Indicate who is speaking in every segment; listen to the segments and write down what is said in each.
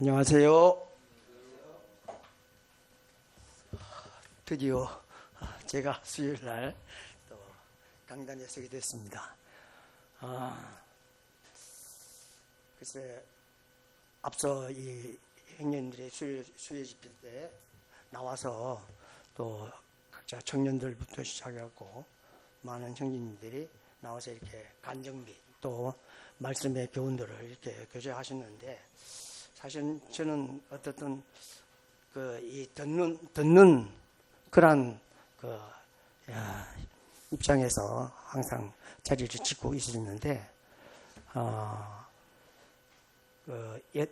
Speaker 1: 안녕하세요. 드디어 제가 수요일 날 또 강단에 서게 됐습니다. 글쎄, 앞서 이 행년들의 수요 집회 때 나와서 또 각자 청년들부터 시작해갖고 많은 형님들이 나와서 이렇게 간증 또 말씀의 교훈들을 이렇게 교제하셨는데, 사실 저는 어떻든 이 듣는 그런 입장에서 항상 자리를 짓고 있었는데,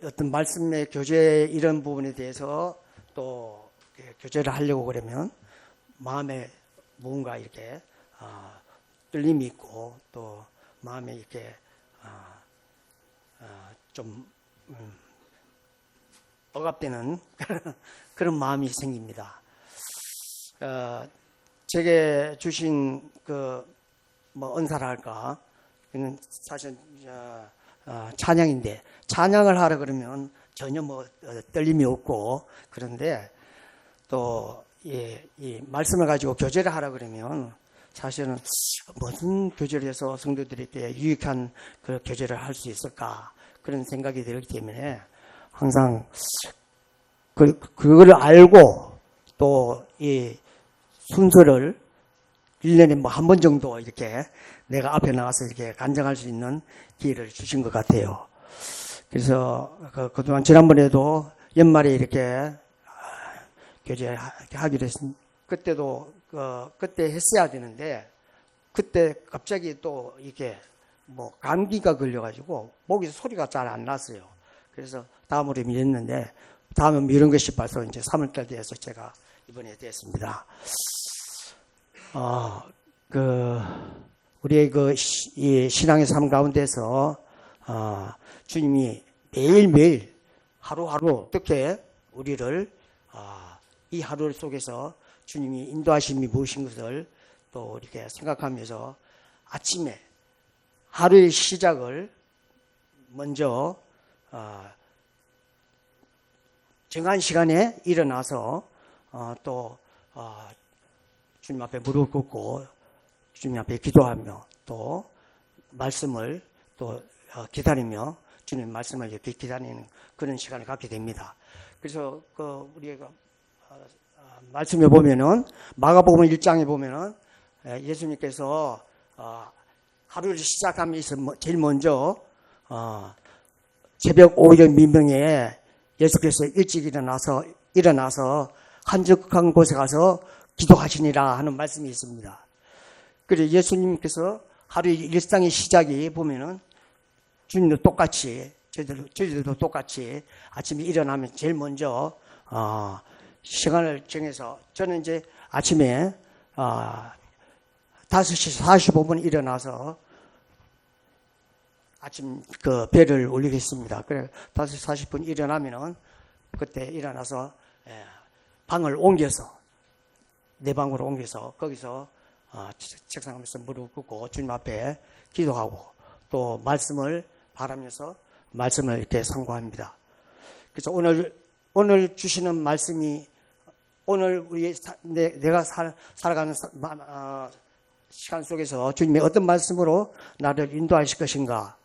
Speaker 1: 어떤 말씀의 교제 이런 부분에 대해서 또 교제를 하려고 그러면 마음에 뭔가 이렇게 떨림이 있고 또 마음에 이렇게 좀 억압되는 그런 마음이 생깁니다. 제게 주신 은사라 할까, 이는 사실 찬양인데, 찬양을 하라 그러면 전혀 떨림이 없고, 그런데 또 이 말씀을 가지고 교제를 하라 그러면 사실은 무슨 교제를 해서 성도들에게 유익한 그 교제를 할 수 있을까, 그런 생각이 들기 때문에 항상 그거를 알고 또 이 순서를 1년에 한 번 정도 이렇게 내가 앞에 나가서 이렇게 간증할 수 있는 기회를 주신 것 같아요. 그래서 그동안 지난번에도 연말에 이렇게 교제하기로 했습니다. 그때도 그때 했어야 되는데, 그때 갑자기 또 이렇게 감기가 걸려가지고 목에서 소리가 잘 안 났어요. 그래서 다음으로 미뤘는데, 다음은 미룬 것이 벌써 이제 3월달 돼서 제가 이번에 됐습니다. 우리의 이 신앙의 삶 가운데서, 주님이 매일매일 하루하루 어떻게 우리를, 이 하루 속에서 주님이 인도하심이 무엇인 것을 또 이렇게 생각하면서 아침에 하루의 시작을 먼저 정한 시간에 일어나서 또 주님 앞에 무릎 꿇고 주님 앞에 기도하며 또 말씀을 또 기다리며 주님 말씀을 이렇게 기다리는 그런 시간을 갖게 됩니다. 그래서 우리가 말씀에 보면은 마가복음 1장에 보면은 예수님께서 하루를 시작하면서 제일 먼저 새벽 5일 민명에 예수께서 일찍 일어나서 한적한 곳에 가서 기도하시니라 하는 말씀이 있습니다. 그래서 예수님께서 하루의 일상의 시작이 보면은 주님도 똑같이 저희들도 똑같이 아침에 일어나면 제일 먼저 시간을 정해서, 저는 이제 아침에 5시 45분 일어나서 아침 배를 올리겠습니다. 그래 5시 40분 일어나면은 그때 일어나서 방을 옮겨서 내 방으로 옮겨서 거기서 책상하면서 무릎 꿇고 주님 앞에 기도하고 또 말씀을 바라면서 말씀을 이렇게 상고합니다. 그래서 오늘 주시는 말씀이, 오늘 내가 살아가는 시간 속에서 주님이 어떤 말씀으로 나를 인도하실 것인가,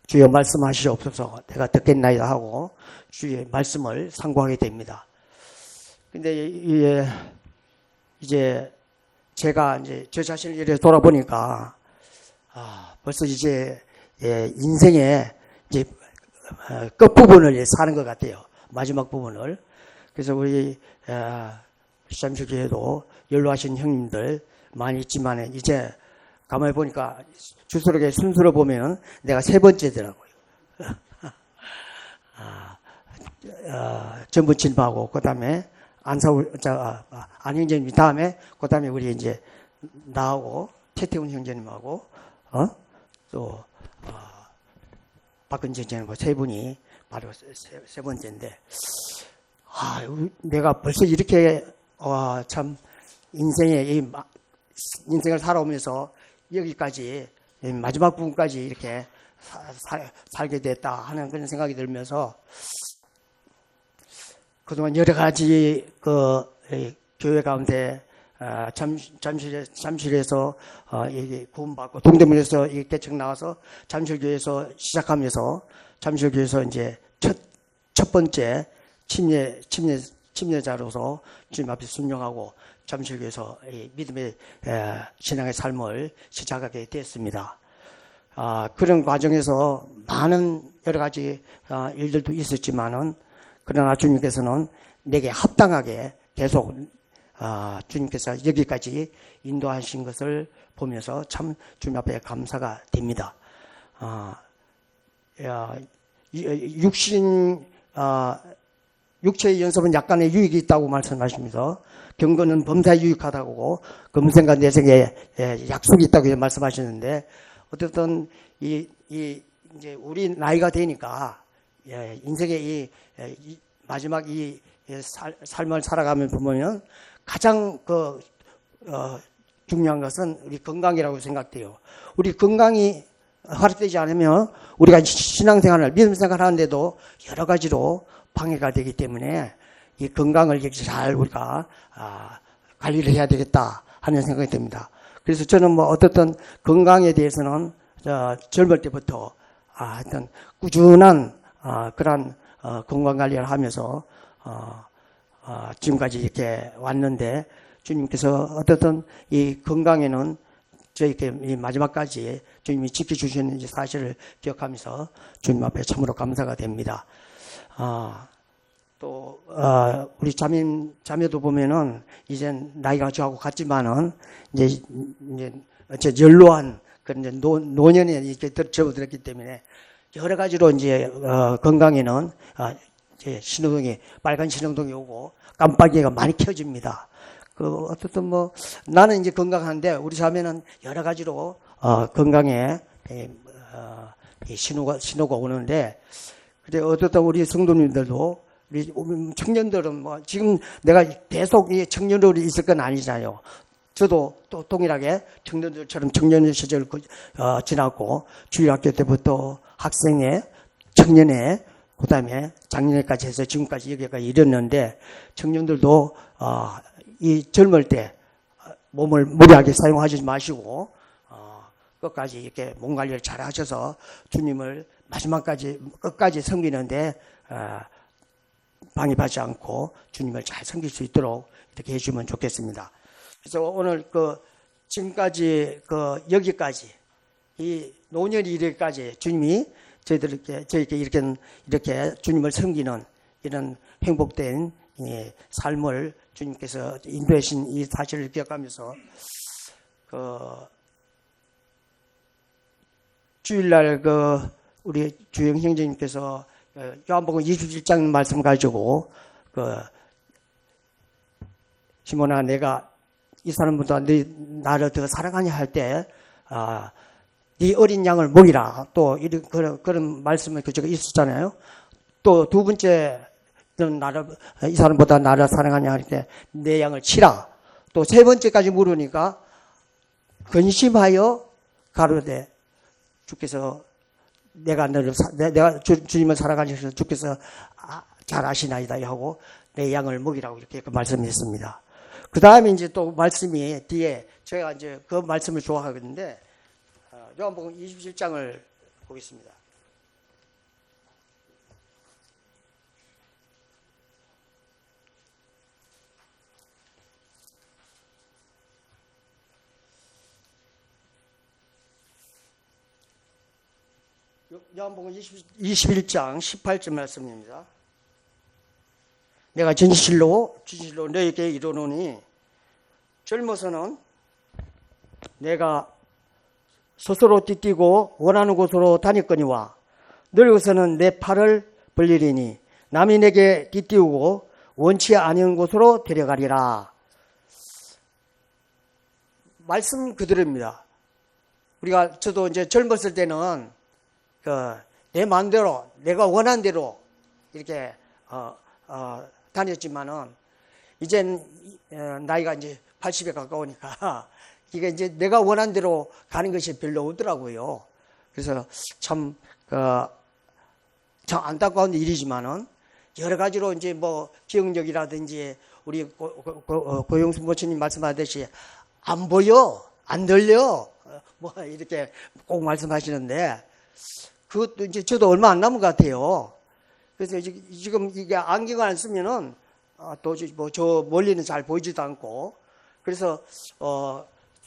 Speaker 1: 주여 말씀하시옵소서 내가 듣겠나이다 하고 주의 말씀을 상고하게 됩니다. 근데 이제 제가 이제 저 자신을 이렇게 돌아보니까 벌써 이제 인생의 이제 끝부분을 사는 것 같아요. 마지막 부분을. 그래서 우리 시장교회도 연로하신 형님들 많이 있지만 이제 가만히 보니까 주소록의 순서로 보면 내가 세 번째더라고요. 전부친부하고 그 다음에 안형제님 다음에 그 다음에 우리 이제 나하고 태태훈 형제님하고 또 박근재 형제님하고 세 분이 바로 세 번째인데, 내가 벌써 이렇게 참 인생을 살아오면서 여기까지 마지막 부분까지 이렇게 살게 됐다 하는 그런 생각이 들면서 그동안 여러 가지 교회 가운데 잠실에서 이게 구원받고 동대문에서 이 개척 나와서 잠실교회에서 시작하면서 잠실교회에서 이제 첫 번째 침례자로서 주님 앞에 순종하고 잠실교회에서 이 믿음의 신앙의 삶을 시작하게 됐습니다. 그런 과정에서 많은 여러 가지 일들도 있었지만은 그러나 주님께서는 내게 합당하게 계속 주님께서 여기까지 인도하신 것을 보면서 참 주님 앞에 감사가 됩니다. 육체의 연습은 약간의 유익이 있다고 말씀하십니다. 경건은 범사에 유익하다고 금생과 내생에 약속이 있다고 말씀하시는데 어쨌든 이제 우리 나이가 되니까 인생의 이 마지막 이 삶을 살아가면 보면 가장 중요한 것은 우리 건강이라고 생각돼요. 우리 건강이 허락되지 않으면 우리가 신앙생활을 믿음생활을 하는데도 여러 가지로 방해가 되기 때문에 이 건강을 잘 우리가 관리를 해야 되겠다 하는 생각이 듭니다. 그래서 저는 뭐 어떻든 건강에 대해서는 젊을 때부터 하여튼 꾸준한 그런 건강 관리를 하면서 지금까지 이렇게 왔는데 주님께서 어떻든 이 건강에는 저희께 이 마지막까지 주님이 지켜주시는 사실을 기억하면서 주님 앞에 참으로 감사가 됩니다. 또 우리 자매도 보면은 이제 나이가 저하고 같지만은 이제 연로한 그런 이제 노년에 이렇게 접어들었기 때문에 여러 가지로 이제 건강에는 이제 신호등이 빨간 신호등이 오고 깜빡이가 많이 켜집니다. 어떻든 뭐 나는 이제 건강한데 우리 자매는 여러 가지로 건강에 신호가 오는데 그래 어떻든 우리 성도님들도 우리 청년들은 뭐 지금 내가 계속 이 청년으로 있을 건 아니잖아요. 저도 또 동일하게 청년들처럼 청년 시절을 지났고 주일학교 때부터 학생회, 청년회, 그 다음에 작년에까지 해서 지금까지 여기까지 이뤘는데 청년들도 이 젊을 때 몸을 무리하게 사용하지 마시고 끝까지 이렇게 몸 관리를 잘 하셔서 주님을 마지막까지 끝까지 섬기는데 방해받지 않고 주님을 잘 섬길 수 있도록 이렇게 해주면 좋겠습니다. 그래서 오늘 지금까지 여기까지 이 노년이 이르기까지 주님이 저희께 이렇게 주님을 섬기는 이런 행복된 삶을 주님께서 인도하신 이 사실을 기억하면서 주일날 우리 주영 형제님께서 요한복음 27장 말씀 가지고 시몬아 내가 이 사람보다 나를 더 사랑하냐 할 때 네 어린 양을 먹이라 또 이런 그런 말씀이 그저가 있었잖아요. 또 두 번째 이 사람보다 나를 사랑하냐 할 때 내 양을 치라. 또 세 번째까지 물으니까 근심하여 가로되 주께서 내가 주님을 사랑하셔서 주께서 잘 아시나이다 하고 내 양을 먹이라고 이렇게 말씀했습니다. 그 다음에 이제 또 말씀이 뒤에 제가 이제 그 말씀을 좋아하거든요. 요한복음 27장을 보겠습니다. 요한복음 21장 18절 말씀입니다. 내가 진실로 너에게 이르노니 젊어서는 내가 스스로 띠뛰고 원하는 곳으로 다녔거니와 늙어서는 내 팔을 벌리리니 남이 내게 띠띠우고 원치 않은 곳으로 데려가리라. 말씀 그대로입니다. 저도 이제 젊었을 때는 내 마음대로 내가 원한 대로 이렇게 다녔지만은 이젠 나이가 이제 80에 가까우니까 이게 이제 내가 원한 대로 가는 것이 별로 없더라고요. 그래서 참 안타까운 일이지만은 여러 가지로 이제 뭐 기억력이라든지 우리 고영수 모치님 말씀하듯이 안 보여, 안 들려, 뭐 이렇게 꼭 말씀하시는데 그것도 이제 저도 얼마 안 남은 것 같아요. 그래서 지금 이게 안경을 안 쓰면은 도저히 뭐 저 멀리는 잘 보이지도 않고 그래서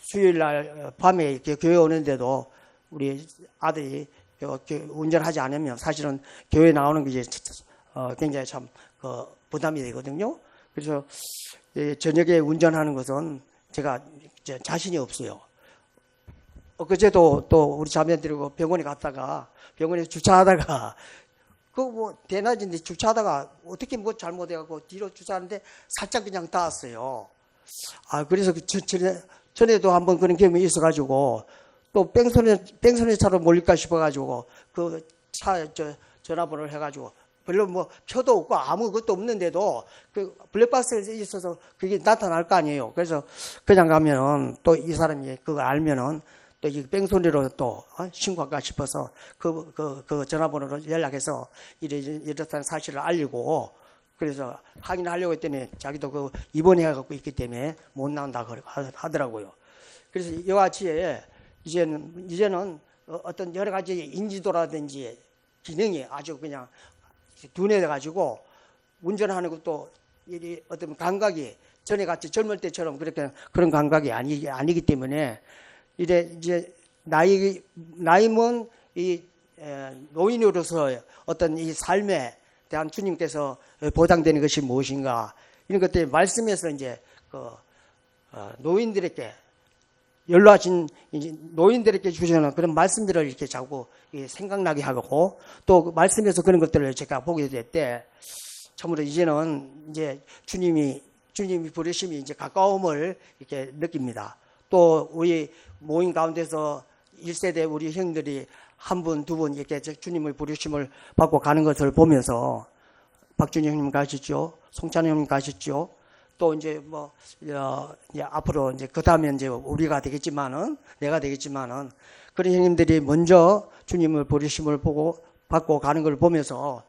Speaker 1: 수요일 날 밤에 이렇게 교회 오는데도 우리 아들이 운전하지 않으면 사실은 교회 나오는 게 이제 굉장히 참 부담이 되거든요. 그래서 저녁에 운전하는 것은 제가 자신이 없어요. 엊그제도 또 우리 자매 데리고 병원에 갔다가 병원에 주차하다가 그 뭐 대낮인데 주차하다가 어떻게 뭐 잘못해갖고 뒤로 주차하는데 살짝 그냥 닿았어요. 그래서 전에도 한번 그런 경험이 있어가지고 또 뺑소니 차로 몰릴까 싶어가지고 그 차 전화번호를 해가지고 별로 뭐 표도 없고 아무것도 없는데도 그 블랙박스에 있어서 그게 나타날 거 아니에요. 그래서 그냥 가면은 또 이 사람이 그거 알면은 또 이 뺑소니로 또 신고할까 싶어서 그 전화번호로 연락해서 이렇다는 사실을 알리고 그래서 확인하려고 했더니 자기도 그 입원해갖고 있기 때문에 못 나온다 하더라고요. 그래서 이와 같이 이제는 어떤 여러 가지 인지도라든지 기능이 아주 그냥 둔해가지고 운전하는 것도 어떤 감각이 전에 같이 젊을 때처럼 그렇게 그런 감각이 아니기 때문에 이제 나이 먹은 이 노인으로서 어떤 이 삶에 대한 주님께서 보장되는 것이 무엇인가 이런 것들이 말씀에서 이제 노인들에게 연로하신 노인들에게 주시는 그런 말씀들을 이렇게 자꾸 생각나게 하고 또 말씀에서 그런 것들을 제가 보게 될 때 참으로 이제는 이제 주님이 부르심이 이제 가까움을 이렇게 느낍니다. 또 우리 모임 가운데서 1세대 우리 형들이 한 분, 두 분 이렇게 주님의 부르심을 받고 가는 것을 보면서 박준희 형님 가셨죠. 송찬 형님 가셨죠. 또 이제 이제 앞으로 이제 그 다음에 이제 우리가 되겠지만은 내가 되겠지만은 그런 형님들이 먼저 주님의 부르심을 받고 가는 걸 보면서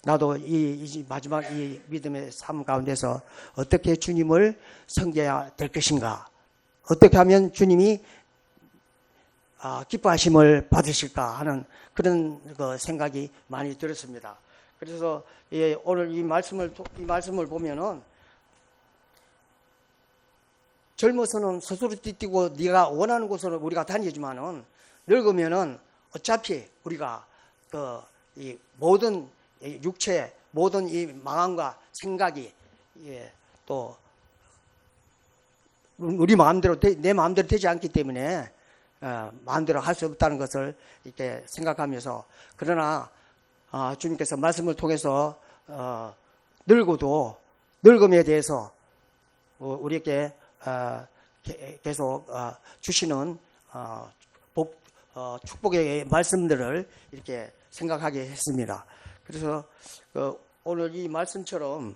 Speaker 1: 나도 이 마지막 이 믿음의 삶 가운데서 어떻게 주님을 섬겨야 될 것인가, 어떻게 하면 주님이 기뻐하심을 받으실까 하는 그런 생각이 많이 들었습니다. 그래서 오늘 이 말씀을 보면은 젊어서는 스스로 뛰고 네가 원하는 곳으로 우리가 다니지만은 늙으면은 어차피 우리가 이 모든 육체, 모든 이 마음과 생각이 또 우리 마음대로 내 마음대로 되지 않기 때문에 마음대로 할 수 없다는 것을 이렇게 생각하면서 그러나 주님께서 말씀을 통해서 늙어도 늙음에 대해서 우리에게 계속 주시는 축복의 말씀들을 이렇게 생각하게 했습니다. 그래서 오늘 이 말씀처럼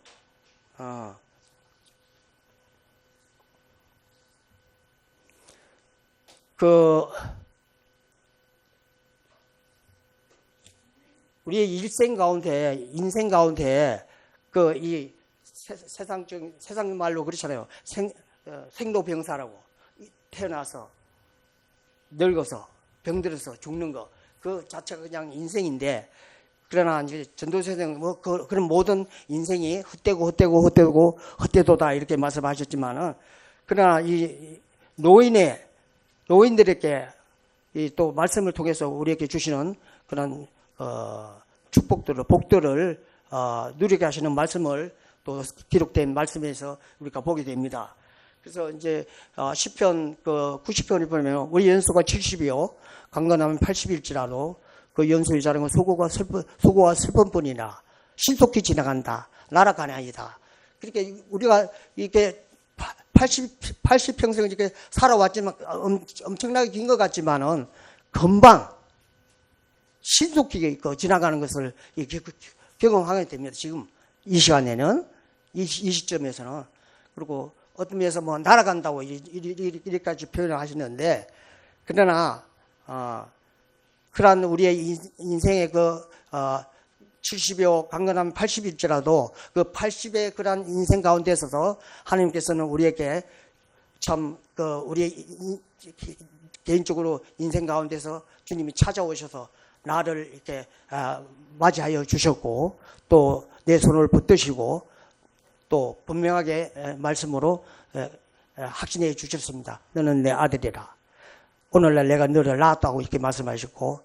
Speaker 1: 우리의 인생 가운데 이 세상 말로 그렇잖아요. 생로병사라고 태어나서 늙어서 병들어서 죽는 거 그 자체가 그냥 인생인데 그러나 이제 전도사님 그런 모든 인생이 헛되도다 이렇게 말씀하셨지만은 그러나 이 노인들에게 또 말씀을 통해서 우리에게 주시는 그런 복들을 누리게 하시는 말씀을 또 기록된 말씀에서 우리가 보게 됩니다. 그래서 이제 시편 90편을 보면 우리 연수가 70이요 강건하면 80일지라도 그 연수의 자랑은 소고와 슬픔뿐이나 신속히 지나간다 날아가나이다. 그렇게 우리가 이렇게 80평생 이렇게 살아왔지만 엄청나게 긴 것 같지만은 금방 신속히 지나가는 것을 경험하게 됩니다. 지금 이 시간에는 이 시점에서는 그리고 어떤 면에서 날아간다고 이렇게까지 표현을 하시는데 그러나 그러한 우리의 인생의 70여 강건하면 80일지라도 그 80의 그러한 인생 가운데서 하나님께서는 우리에게 참 우리 개인적으로 인생 가운데서 주님이 찾아오셔서 나를 이렇게 맞이하여 주셨고 또 내 손을 붙드시고 또 분명하게 말씀으로 확신해 주셨습니다. 너는 내 아들이라. 오늘날 내가 너를 낳았다고 이렇게 말씀하셨고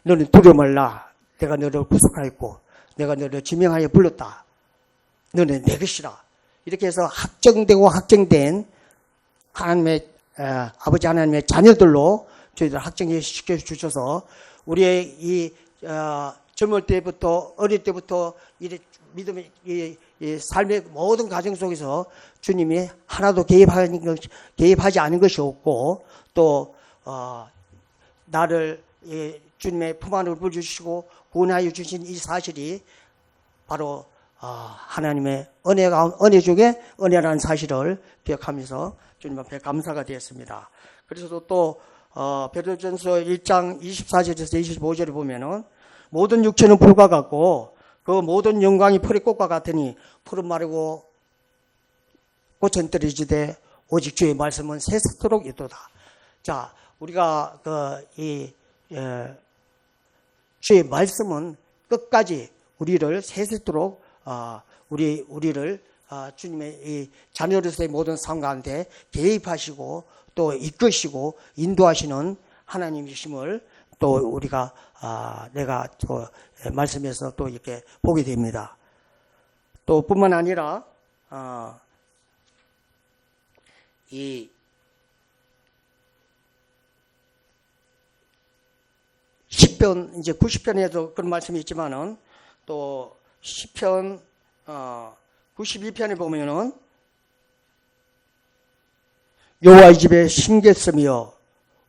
Speaker 1: 너는 두려움 말라. 내가 너를 구속하였고 내가 너를 지명하여 불렀다. 너는 내 것이라. 이렇게 해서 확정되고 확정된 하나님의 아버지 하나님의 자녀들로 저희들 확정해 시켜주셔서 우리의 이 젊을 때부터 어릴 때부터 이 믿음의 이 삶의 모든 과정 속에서 주님이 하나도 개입하지 않은 것이 없고 또 나를 주님의 품 안으로 불러주시고 구원하여 주신 이 사실이 바로 하나님의 은혜 중에 은혜라는 사실을 기억하면서 주님 앞에 감사가 되었습니다. 그래서 또 베드로전서 1장 24절에서 25절에 보면은 모든 육체는 불과 같고 그 모든 영광이 풀의 꽃과 같으니 풀은 마르고 꽃은 떨어지되 오직 주의 말씀은 세세토록 있도다. 자, 우리가 주의 말씀은 끝까지 우리를 세세토록 우리를 주님의 이 자녀로서의 모든 삶 가운데 개입하시고 또 이끄시고 인도하시는 하나님이심을 또 우리가 내가 또 말씀에서 또 이렇게 보게 됩니다. 또 뿐만 아니라 이 시편 이제 90편에도 그런 말씀이 있지만은 또 시편 92편에 보면은 여호와의 집에 심겼으며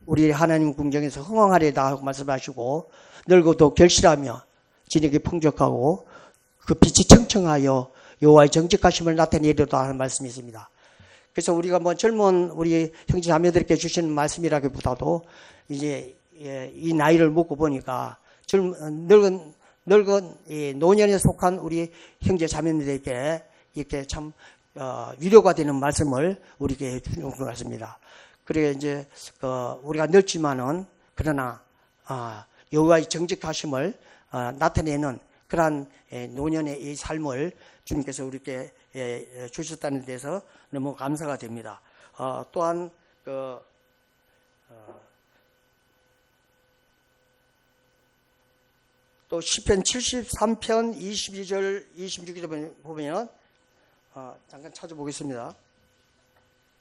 Speaker 1: 우리 하나님 궁정에서 흥왕하리다 하고 말씀하시고 늙어도 결실하며 진흙이 풍족하고 그 빛이 청청하여 여호와의 정직하심을 나타내리다 하는 말씀이 있습니다. 그래서 우리가 뭐 젊은 우리 형제 자매들께 주시는 말씀이라기보다도 이제 이 나이를 먹고 보니까 늙은 이 노년에 속한 우리 형제 자매들에게 이렇게 참 위로가 되는 말씀을 우리에게 해주는 것 같습니다. 그래 이제 우리가 늙지만은 그러나 여호와의 정직하심을 나타내는 그러한 노년의 이 삶을 주님께서 우리에게 주셨다는 데서 너무 감사가 됩니다. 또한 또 시편 73편 22절 26절 보면 잠깐 찾아보겠습니다.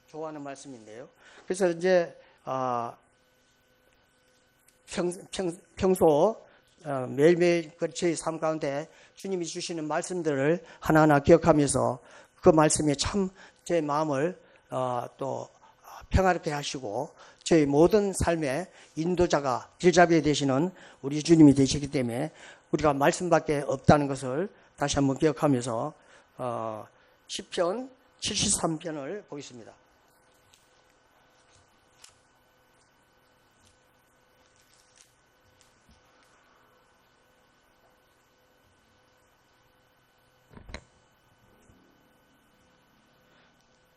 Speaker 1: 좋아하는 말씀인데요. 그래서 이제 평소 매일매일 저희 삶 가운데 주님이 주시는 말씀들을 하나하나 기억하면서 그 말씀에 참 제 마음을 또 평화롭게 하시고 저희 모든 삶의 인도자가 길잡이 되시는 우리 주님이 되시기 때문에 우리가 말씀밖에 없다는 것을 다시 한번 기억하면서 시편 73편을 보겠습니다.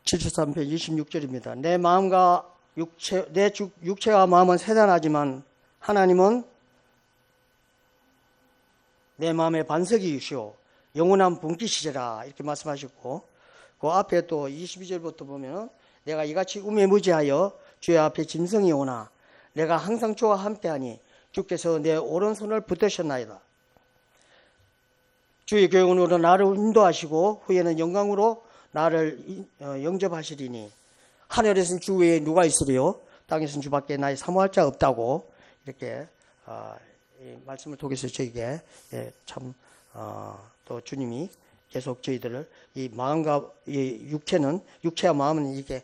Speaker 1: (73편) 26절입니다. 내 마음과 내 육체와 마음은 세단하지만 하나님은 내 마음의 반석이시오 영원한 분깃이시라 이렇게 말씀하셨고 그 앞에 또 22절부터 보면 내가 이같이 우매무지하여 주의 앞에 짐승이 오나 내가 항상 주와 함께하니 주께서 내 오른손을 붙드셨나이다. 주의 교훈으로 나를 인도하시고 후에는 영광으로 나를 영접하시리니 하늘에서는 주 외에 누가 있으리요 땅에서는 주밖에 나의 사모할 자 없다고 이렇게 말씀을 통해서 저에게 참 또 주님이 계속 저희들을 이 마음과 이 육체와 마음은 이게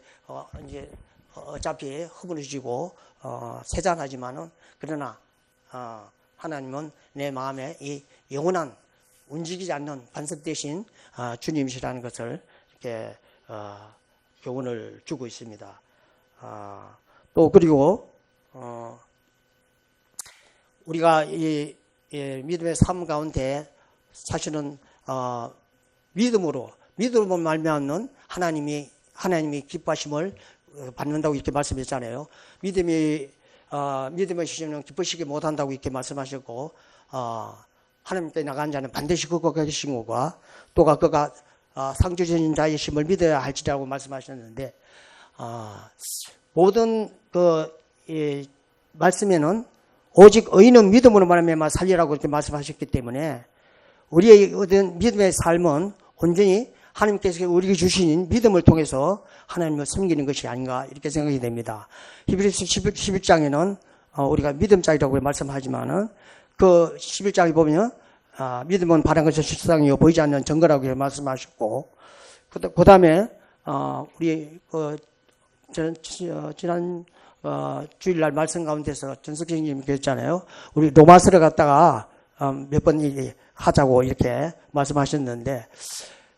Speaker 1: 이제 어차피 허물어지고 세잔하지만은 그러나 하나님은 내 마음에 이 영원한 움직이지 않는 반석 대신 주님이시라는 것을 이렇게 교훈을 주고 있습니다. 또 그리고 우리가 이 믿음의 삶 가운데 사실은 믿음으로 말미암는 하나님이 기뻐하심을 받는다고 이렇게 말씀했잖아요. 믿음의 시즌은 기쁘시게 못한다고 이렇게 말씀하셨고, 하나님께 나간 자는 반드시 그거 계신 것과 또가 그가 상 주신 자의 심을 믿어야 할지라고 말씀하셨는데, 모든 말씀에는 오직 의인은 믿음으로 말미암아 살리라고 이렇게 말씀하셨기 때문에 우리의 어떤 믿음의 삶은 온전히 하나님께서 우리에게 주신 믿음을 통해서 하나님을 섬기는 것이 아닌가 이렇게 생각이 됩니다. 히브리서 11장에는 우리가 믿음자이라고 말씀하지만은 그 11장에 보면 믿음은 바란 것의 실상이요 보이지 않는 증거라고 말씀하셨고, 그 다음에 우리 지난 주일날 말씀 가운데서 전석진님이 그랬잖아요. 우리 로마서를 갖다가 몇 번 하자고 이렇게 말씀하셨는데,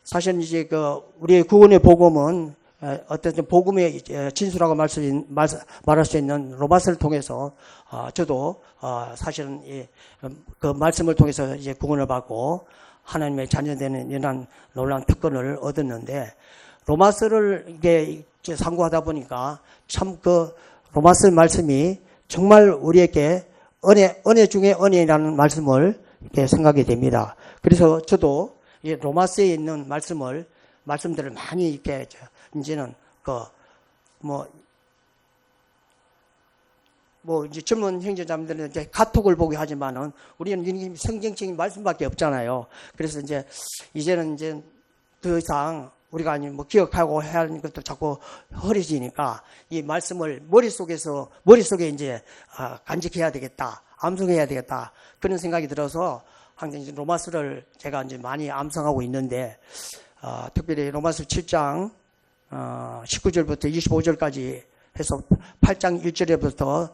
Speaker 1: 사실은 이제 우리의 구원의 복음은 어떤 복음의 진수라고 말할 수 있는 로마서를 통해서 저도 사실은 그 말씀을 통해서 이제 구원을 받고 하나님의 자녀되는 이런 놀라운 특권을 얻었는데, 로마서를 이게 상고하다 보니까 참 로마서 말씀이 정말 우리에게 은혜 중에 은혜라는 말씀을 이렇게 생각이 됩니다. 그래서 저도 이 로마서에 있는 말씀들을 많이 이렇게 이제는 이제 젊은 형제자매들은 이제 카톡을 보게 하지만은 우리는 성경적인 말씀밖에 없잖아요. 그래서 이제는 더 이상 우리가 기억하고 해야 하는 것도 자꾸 허리지니까 이 말씀을 머릿속에 이제 간직해야 되겠다, 암송해야 되겠다, 그런 생각이 들어서 항상 이제 로마서를 제가 이제 많이 암송하고 있는데, 특별히 로마서 7장 19절부터 25절까지 해서 8장 1절에부터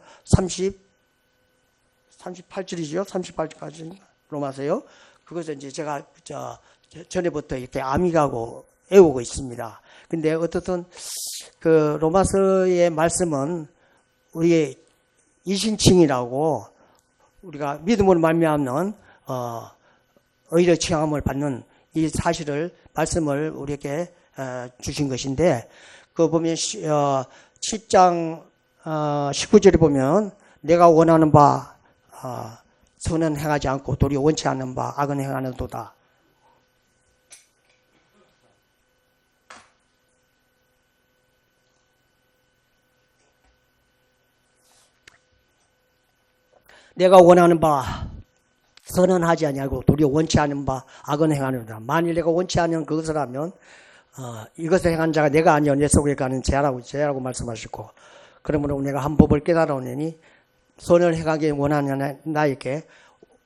Speaker 1: 38절이죠. 38절까지 로마서요. 그것을 이제 제가 전에부터 이렇게 암기하고 애우고 있습니다. 근데 어떻든 그 로마서의 말씀은 우리의 이신칭이라고, 우리가 믿음으로 말미암는 의의 칭함을 받는 이 말씀을 우리에게 주신 것인데, 그 보면 7장 19절에 보면 내가 원하는 바 선은 행하지 않고 도리어 원치 않는 바 악은 행하는도다. 내가 원하는 바 선은 하지 아니하고 도리어 원치 않는 바 악은 행하는도다. 만일 내가 원치 않는 그것을 하면 이것을 행한 자가 내가 아니여 내 속에 가는 죄라고 말씀하시고, 그러므로 내가 한 법을 깨달아오니 선을 행하기 원하는 나에게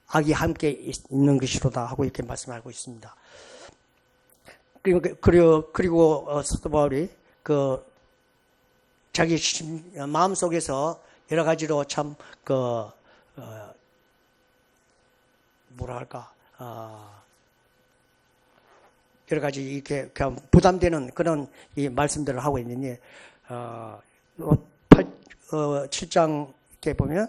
Speaker 1: 악이 함께 있는 것이로다 하고 이렇게 말씀하고 있습니다. 그리고 사도 바울이 자기 마음 속에서 여러 가지로 참 여러 가지 이렇게 부담되는 그런 이 말씀들을 하고 있느니, 7장 이렇게 보면,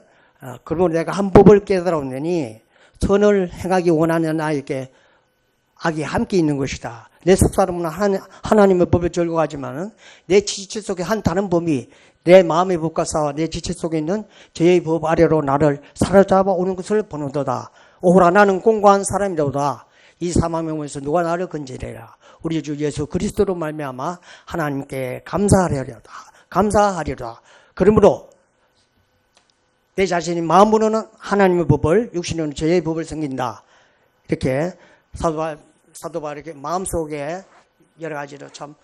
Speaker 1: 그러므로 내가 한 법을 깨달았느니 선을 행하기 원하는 나에게 악이 함께 있는 것이다. 내 속사람은 하나님의 법을 즐거워하지만은 내 지체 속에 한 다른 법이 내 마음의 법과 싸워 내 지체 속에 있는 죄의 법 아래로 나를 사로잡아 오는 것을 보는도다. 오호라 나는 공고한 사람이로다. 이 사망의 몸에서 누가 나를 건지리라. 우리 주 예수 그리스도로 말미암아 하나님께 감사하리라. 그러므로 내 자신이 마음으로는 하나님의 법을, 육신으로는 죄의 법을 섬긴다. 이렇게 사도 바울이 이렇게 마음속에 여러 가지로 참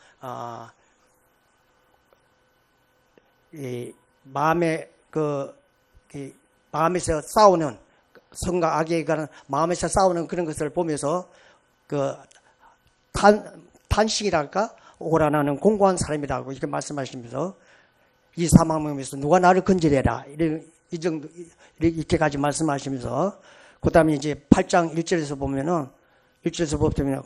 Speaker 1: 이 마음에서 싸우는 선과 악에 관한 마음에서 싸우는 그런 것을 보면서 탄식이랄까, 오라 나는 공고한 사람이라고 이렇게 말씀하시면서 이 사망에서 누가 나를 건지래라 이 정도 이렇게까지 말씀하시면서, 그다음에 이제 8장 1절에서 보면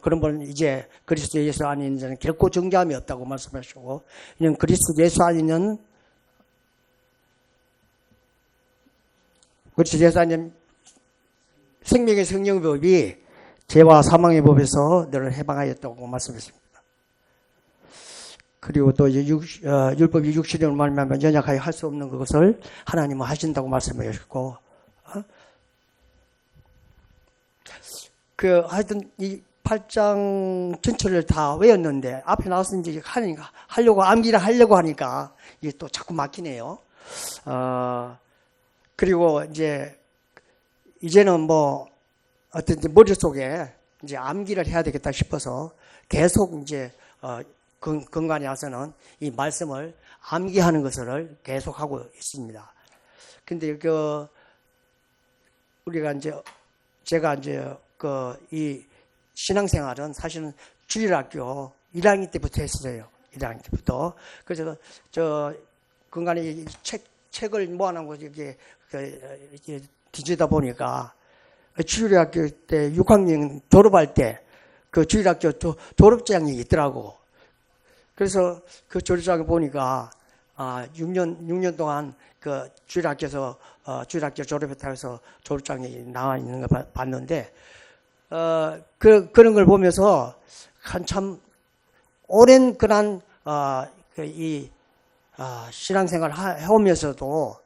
Speaker 1: 그런 분은 이제 그리스도 예수 안에 있는 자는 결코 정죄함이 없다고 말씀하시고, 이는 그리스도 예수 안에 있는 생명의 성령법이 죄와 사망의 법에서 너를 해방하였다고 말씀했습니다. 그리고 또 이제 율법이 육신으로 말미암아 연약하여 할 수 없는 그것을 하나님은 하신다고 말씀하셨고, 하여튼 이 8장 전체를 다 외웠는데 앞에 나와서 이제 암기를 하려고 하니까 이게 또 자꾸 막히네요. 그리고 이제는 뭐 어떤 머릿속에 이제 암기를 해야 되겠다 싶어서 계속 건강에 와서는 이 말씀을 암기하는 것을 계속하고 있습니다. 근데 제가 이 신앙생활은 사실은 주일학교 1학년 때부터 했어요. 1학년 때부터. 그래서 건강에 책을 모아놓은 거 이렇게 뒤지다 보니까 주일학교 때 6학년 졸업할 때 그 주일학교 졸업장이 있더라고. 그래서 그 졸업장을 보니까 6년 동안 그 주일학교 졸업했다고 해서 졸업장이 나와 있는 걸 봤는데 그런 걸 보면서 한참 오랜 그런 신앙생활을 해오면서도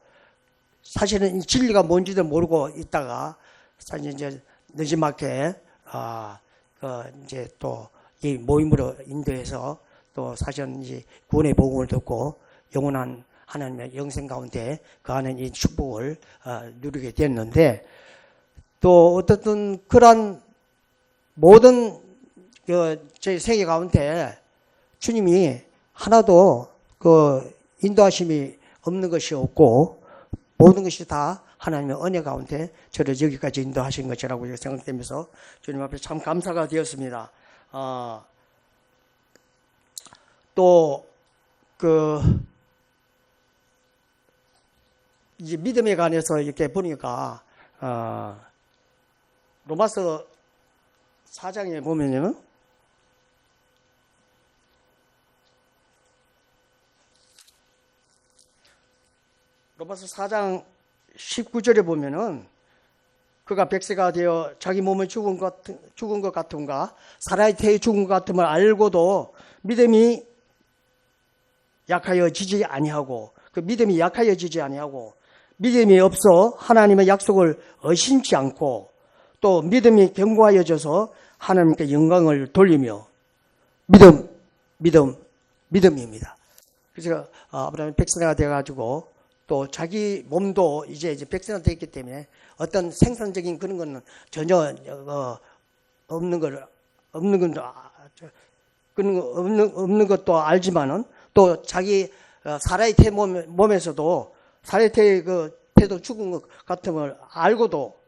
Speaker 1: 사실은 이 진리가 뭔지도 모르고 있다가 사실 이제 늦지막게 이제 또 이 모임으로 인도해서 또 사실은 이제 구원의 복음을 듣고 영원한 하나님의 영생 가운데 거하는 이 축복을 누리게 됐는데, 또 어떻든 그런 모든 제 세계 가운데 주님이 하나도 인도하심이 없는 것이 없고 모든 것이 다 하나님의 은혜 가운데 저를 여기까지 인도하신 것이라고 생각되면서 주님 앞에 참 감사가 되었습니다. 또 이제 믿음에 관해서 이렇게 보니까 로마서 4장에 보면요, 로마서 4장 19절에 보면은 그가 백세가 되어 자기 몸은 죽은 것 같은가 살아야 태에 죽은 것 같음을 알고도 믿음이 약하여지지 아니하고, 그 믿음이 약하여지지 아니하고 믿음이 없어 하나님의 약속을 의심치 않고 또 믿음이 견고하여져서 하나님께 영광을 돌리며 믿음입니다. 그래서 아브라함이 백세가 되어가지고 또 자기 몸도 이제 백세가 되었기 때문에 어떤 생산적인 그런 거는 전혀 없는 것도 알지만은 또 자기 사라의 태 몸에서도 사라의 태도 죽은 것 같음을 알고도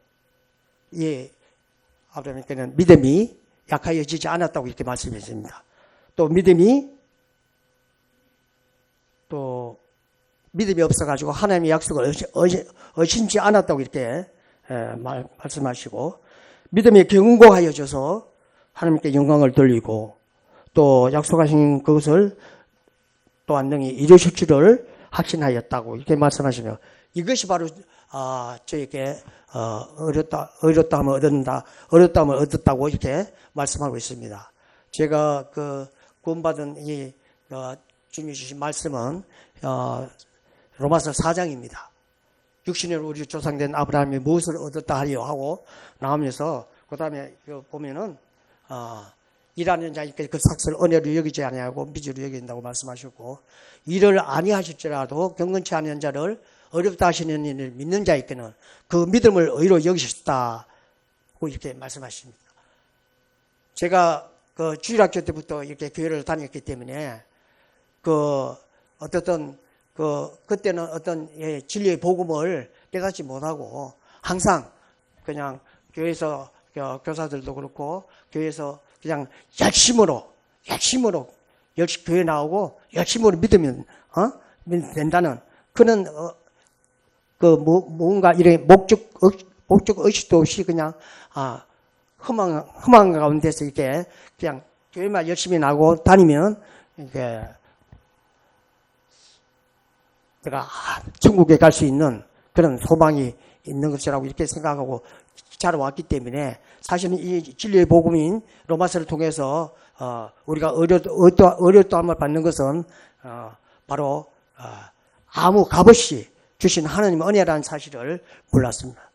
Speaker 1: 아브라함께는 믿음이 약하여지지 않았다고 이렇게 말씀했습니다. 또 믿음이 없어가지고 하나님의 약속을 의심치 않았다고 이렇게 말씀하시고, 믿음이 견고하여져서 하나님께 영광을 돌리고 또 약속하신 그것을 또한 능히 이루실 줄을 확신하였다고 이렇게 말씀하시며, 이것이 바로 저에게 어렵다 하면 얻는다, 어렵다 하면 얻었다고 이렇게 말씀하고 있습니다. 제가 구원받은 이 주님이 주신 말씀은 로마서 4장입니다. 육신으로 우리 조상된 아브라함이 무엇을 얻었다 하리요 하고 나오면서 그 다음에 보면은 일하는 자에게 그 삭슬 은혜로 여기지 아니하고 미주로 여긴다고 말씀하셨고, 일을 아니하실지라도 경건치 않은 자를 어렵다 하시는 일을 믿는 자에게는 그 믿음을 의로 여기셨다고 이렇게 말씀하십니다. 제가 주일학교 때부터 이렇게 교회를 다녔기 때문에 그때는 어떤 진리의 복음을 깨닫지 못하고 항상 그냥 교회에서 교사들도 그렇고 교회에서 그냥 열심으로 교회 나오고 열심으로 믿으면 된다는 그런 뭔가 이런 목적 의식도 없이 그냥 허망 가운데서 이렇게 그냥 교회만 열심히 나오고 다니면 이게 내가 천국에 갈 수 있는 그런 소망이 있는 것이라고 이렇게 생각하고 자라왔기 때문에 사실은 이 진리의 복음인 로마서를 통해서 우리가 어려움을 받는 것은 바로 아무 값없이 주신 하나님의 은혜라는 사실을 몰랐습니다.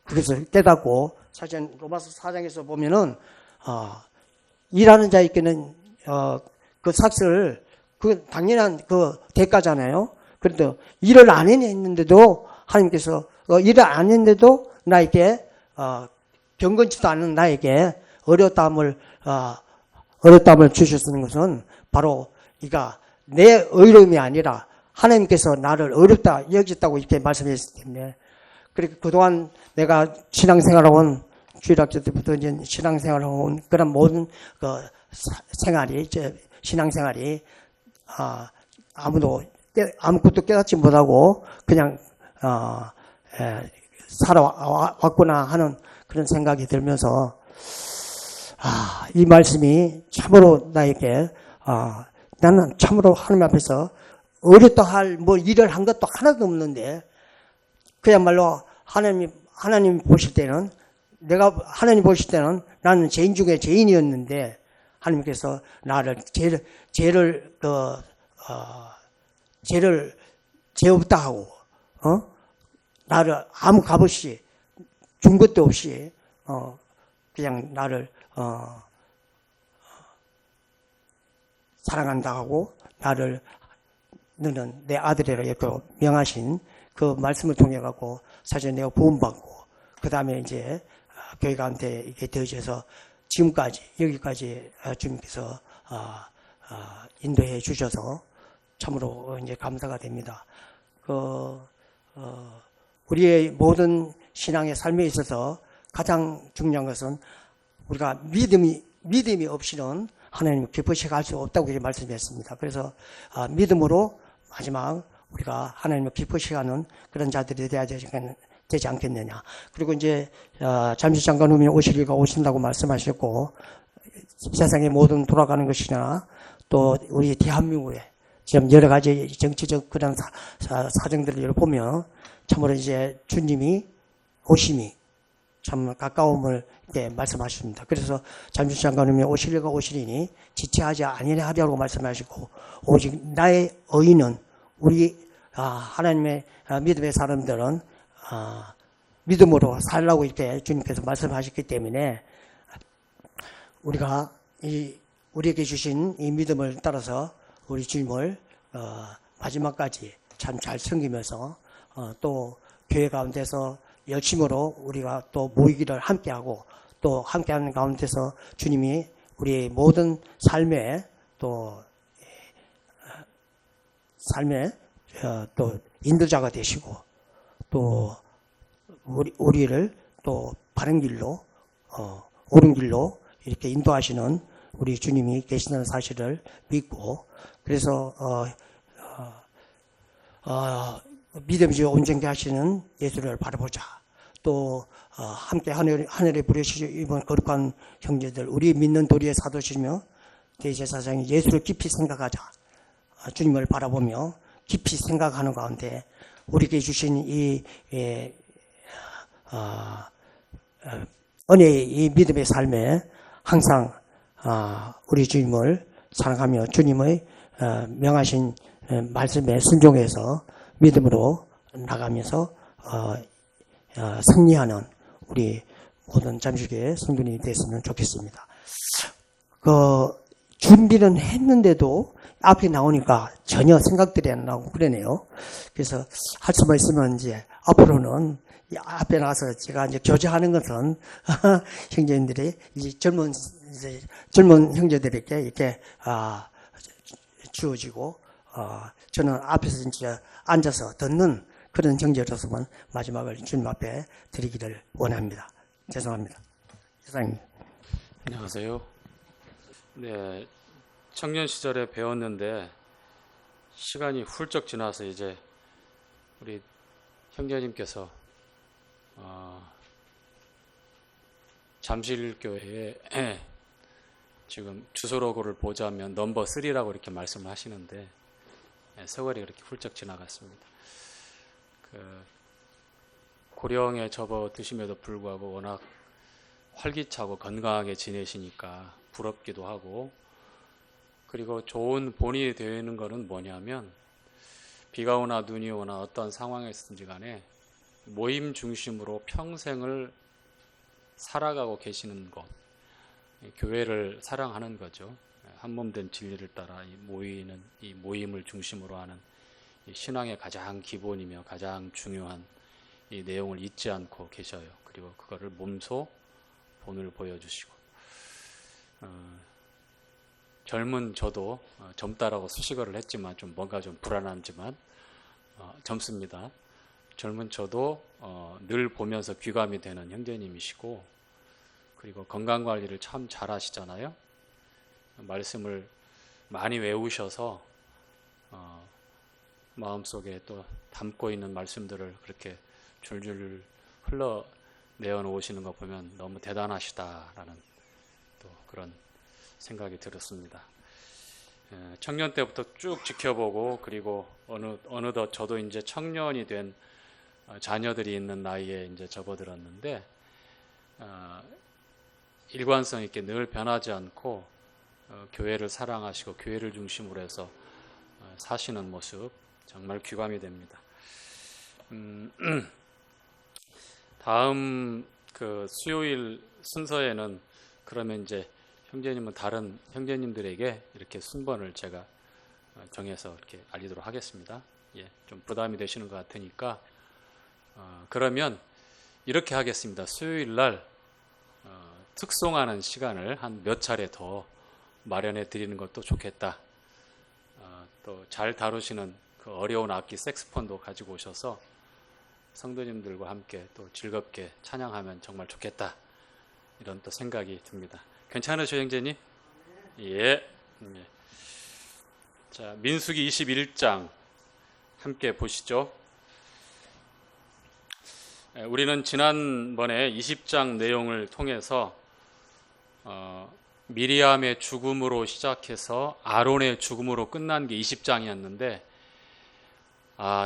Speaker 1: 그것을 깨닫고 사실 로마서 4장에서 보면은 일하는 자에게는 그 삭슬 그 당연한 그 대가잖아요. 그런데 일을 안 했는데도 하나님께서 일을 안 했는데도 나에게 경건치도 않은 나에게 어려움을 주셨는 것은 바로 이가 내 의로움이 아니라 하나님께서 나를 어렵다 여겼다고 이렇게 말씀했기 때문에 그리고 그동안 내가 신앙생활하고 온 주일학교 때부터 이제 신앙생활하고 온 그런 모든 그 생활이 신앙생활이 아무것도 깨닫지 못하고 그냥 살아왔구나 하는 그런 생각이 들면서 이 말씀이 참으로 나에게 나는 참으로 하나님 앞에서 어렵다 할 뭐 일을 한 것도 하나도 없는데 그야말로 하나님 보실 때는 내가 하나님 보실 때는 나는 죄인 중에 죄인이었는데 하나님께서 나를 죄를 죄 없다 하고 나를 아무 값 없이 준 것도 없이 그냥 나를 사랑한다 하고 나를 너는 내 아들이라 이렇게 명하신 그 말씀을 통해 갖고 사실 내가 구원받고 그 다음에 이제 교회 가운데 이게 되어져서 지금까지 여기까지 주님께서 인도해 주셔서 참으로 이제 감사가 됩니다. 우리의 모든 신앙의 삶에 있어서 가장 중요한 것은 우리가 믿음이 없이는 하나님을 기쁘시게 할 수 없다고 이렇게 말씀했습니다. 그래서 믿음으로 마지막 우리가 하나님을 기쁘시게 하는 그런 자들이 되어야 되지 않겠느냐. 그리고 이제 잠시 잠깐 후면 오실 이가 오신다고 말씀하셨고 세상의 모든 돌아가는 것이나 또 우리 대한민국에 지금 여러 가지 정치적 그런 사정들을 보면 참으로 이제 주님이 오심이 참 가까움을 이렇게 말씀하십니다. 그래서 잠시 잠깐 후면 오실 이가 오시리니 지체하지 아니하리라고 말씀하시고 오직 나의 의인은 우리 하나님의 믿음의 사람들은 믿음으로 살라고 이렇게 주님께서 말씀하셨기 때문에 우리가 우리에게 주신 이 믿음을 따라서 우리 주님을 마지막까지 참 잘 섬기면서 또 교회 가운데서 열심으로 우리가 또 모이기를 함께하고 또 함께하는 가운데서 주님이 우리의 모든 삶에 또 인도자가 되시고 또 우리를 또 바른 길로 옳은 길로 이렇게 인도하시는 우리 주님이 계시다는 사실을 믿고 그래서 믿음이 온전케 하시는 예수를 바라보자. 또 함께 하늘에 부르시고 이번 거룩한 형제들 우리 믿는 도리의 사도시며 대제사장이 예수를 깊이 생각하자. 주님을 바라보며 깊이 생각하는 가운데 우리에게 주신 이 은혜의 이 믿음의 삶에 항상 우리 주님을 사랑하며 주님의 명하신 말씀에 순종해서 믿음으로 나가면서 승리하는 우리 모든 잠시교회 성도님이 됐으면 좋겠습니다. 준비는 했는데도 앞에 나오니까 전혀 생각들이 안 나오고 그러네요. 그래서 할 수만 있으면 이제 앞으로는 앞에 나가서 제가 이제 교제하는 것은 형제님들이 이제 젊은 형제들에게 이렇게 주어지고 저는 앞에서 이제 앉아서 듣는 그런 형제로서만 마지막을 주님 앞에 드리기를 원합니다. 죄송합니다. 이상입니다.
Speaker 2: 안녕하세요. 네, 청년 시절에 배웠는데 시간이 훌쩍 지나서 이제 우리 형제님께서 잠실교회에 지금 주소로고를 보자면 넘버 3라고 이렇게 말씀을 하시는데 세월이 그렇게 훌쩍 지나갔습니다. 고령에 접어드심에도 불구하고 워낙 활기차고 건강하게 지내시니까 부럽기도 하고, 그리고 좋은 본인이 되는 거는 뭐냐면 비가 오나 눈이 오나 어떤 상황이었든지 간에 모임 중심으로 평생을 살아가고 계시는 것, 교회를 사랑하는 거죠. 한몸된 진리를 따라 이 모임을 중심으로 하는 이 신앙의 가장 기본이며 가장 중요한 이 내용을 잊지 않고 계셔요. 그리고 그거를 몸소 본을 보여주시고, 젊은 저도 젊다라고 수식어를 했지만 좀 뭔가 좀 불안하지만 젊습니다. 젊은 저도 늘 보면서 귀감이 되는 형제님이시고, 그리고 건강관리를 참 잘하시잖아요. 말씀을 많이 외우셔서 마음속에 또 담고 있는 말씀들을 그렇게 줄줄 흘러내어 놓으시는 거 보면 너무 대단하시다라는 또 그런 생각이 들었습니다. 청년 때부터 쭉 지켜보고, 그리고 어느덧 저도 이제 청년이 된 자녀들이 있는 나이에 이제 접어들었는데, 일관성 있게 늘 변하지 않고 교회를 사랑하시고 교회를 중심으로 해서 사시는 모습 정말 귀감이 됩니다. 다음 그 수요일 순서에는 그러면 이제 형제님은 다른 형제님들에게 이렇게 순번을 제가 정해서 이렇게 알리도록 하겠습니다. 예, 좀 부담이 되시는 것 같으니까 그러면 이렇게 하겠습니다. 수요일 날 특송하는 시간을 한 몇 차례 더 마련해 드리는 것도 좋겠다. 또 잘 다루시는 그 어려운 악기 색스폰도 가지고 오셔서 성도님들과 함께 또 즐겁게 찬양하면 정말 좋겠다. 이런 또 생각이 듭니다. 괜찮으셔, 형제님? 예. 예. 자, 민수기 21장 함께 보시죠. 우리는 지난번에 20장 내용을 통해서 미리암의 죽음으로 시작해서 아론의 죽음으로 끝난 게 20장이었는데,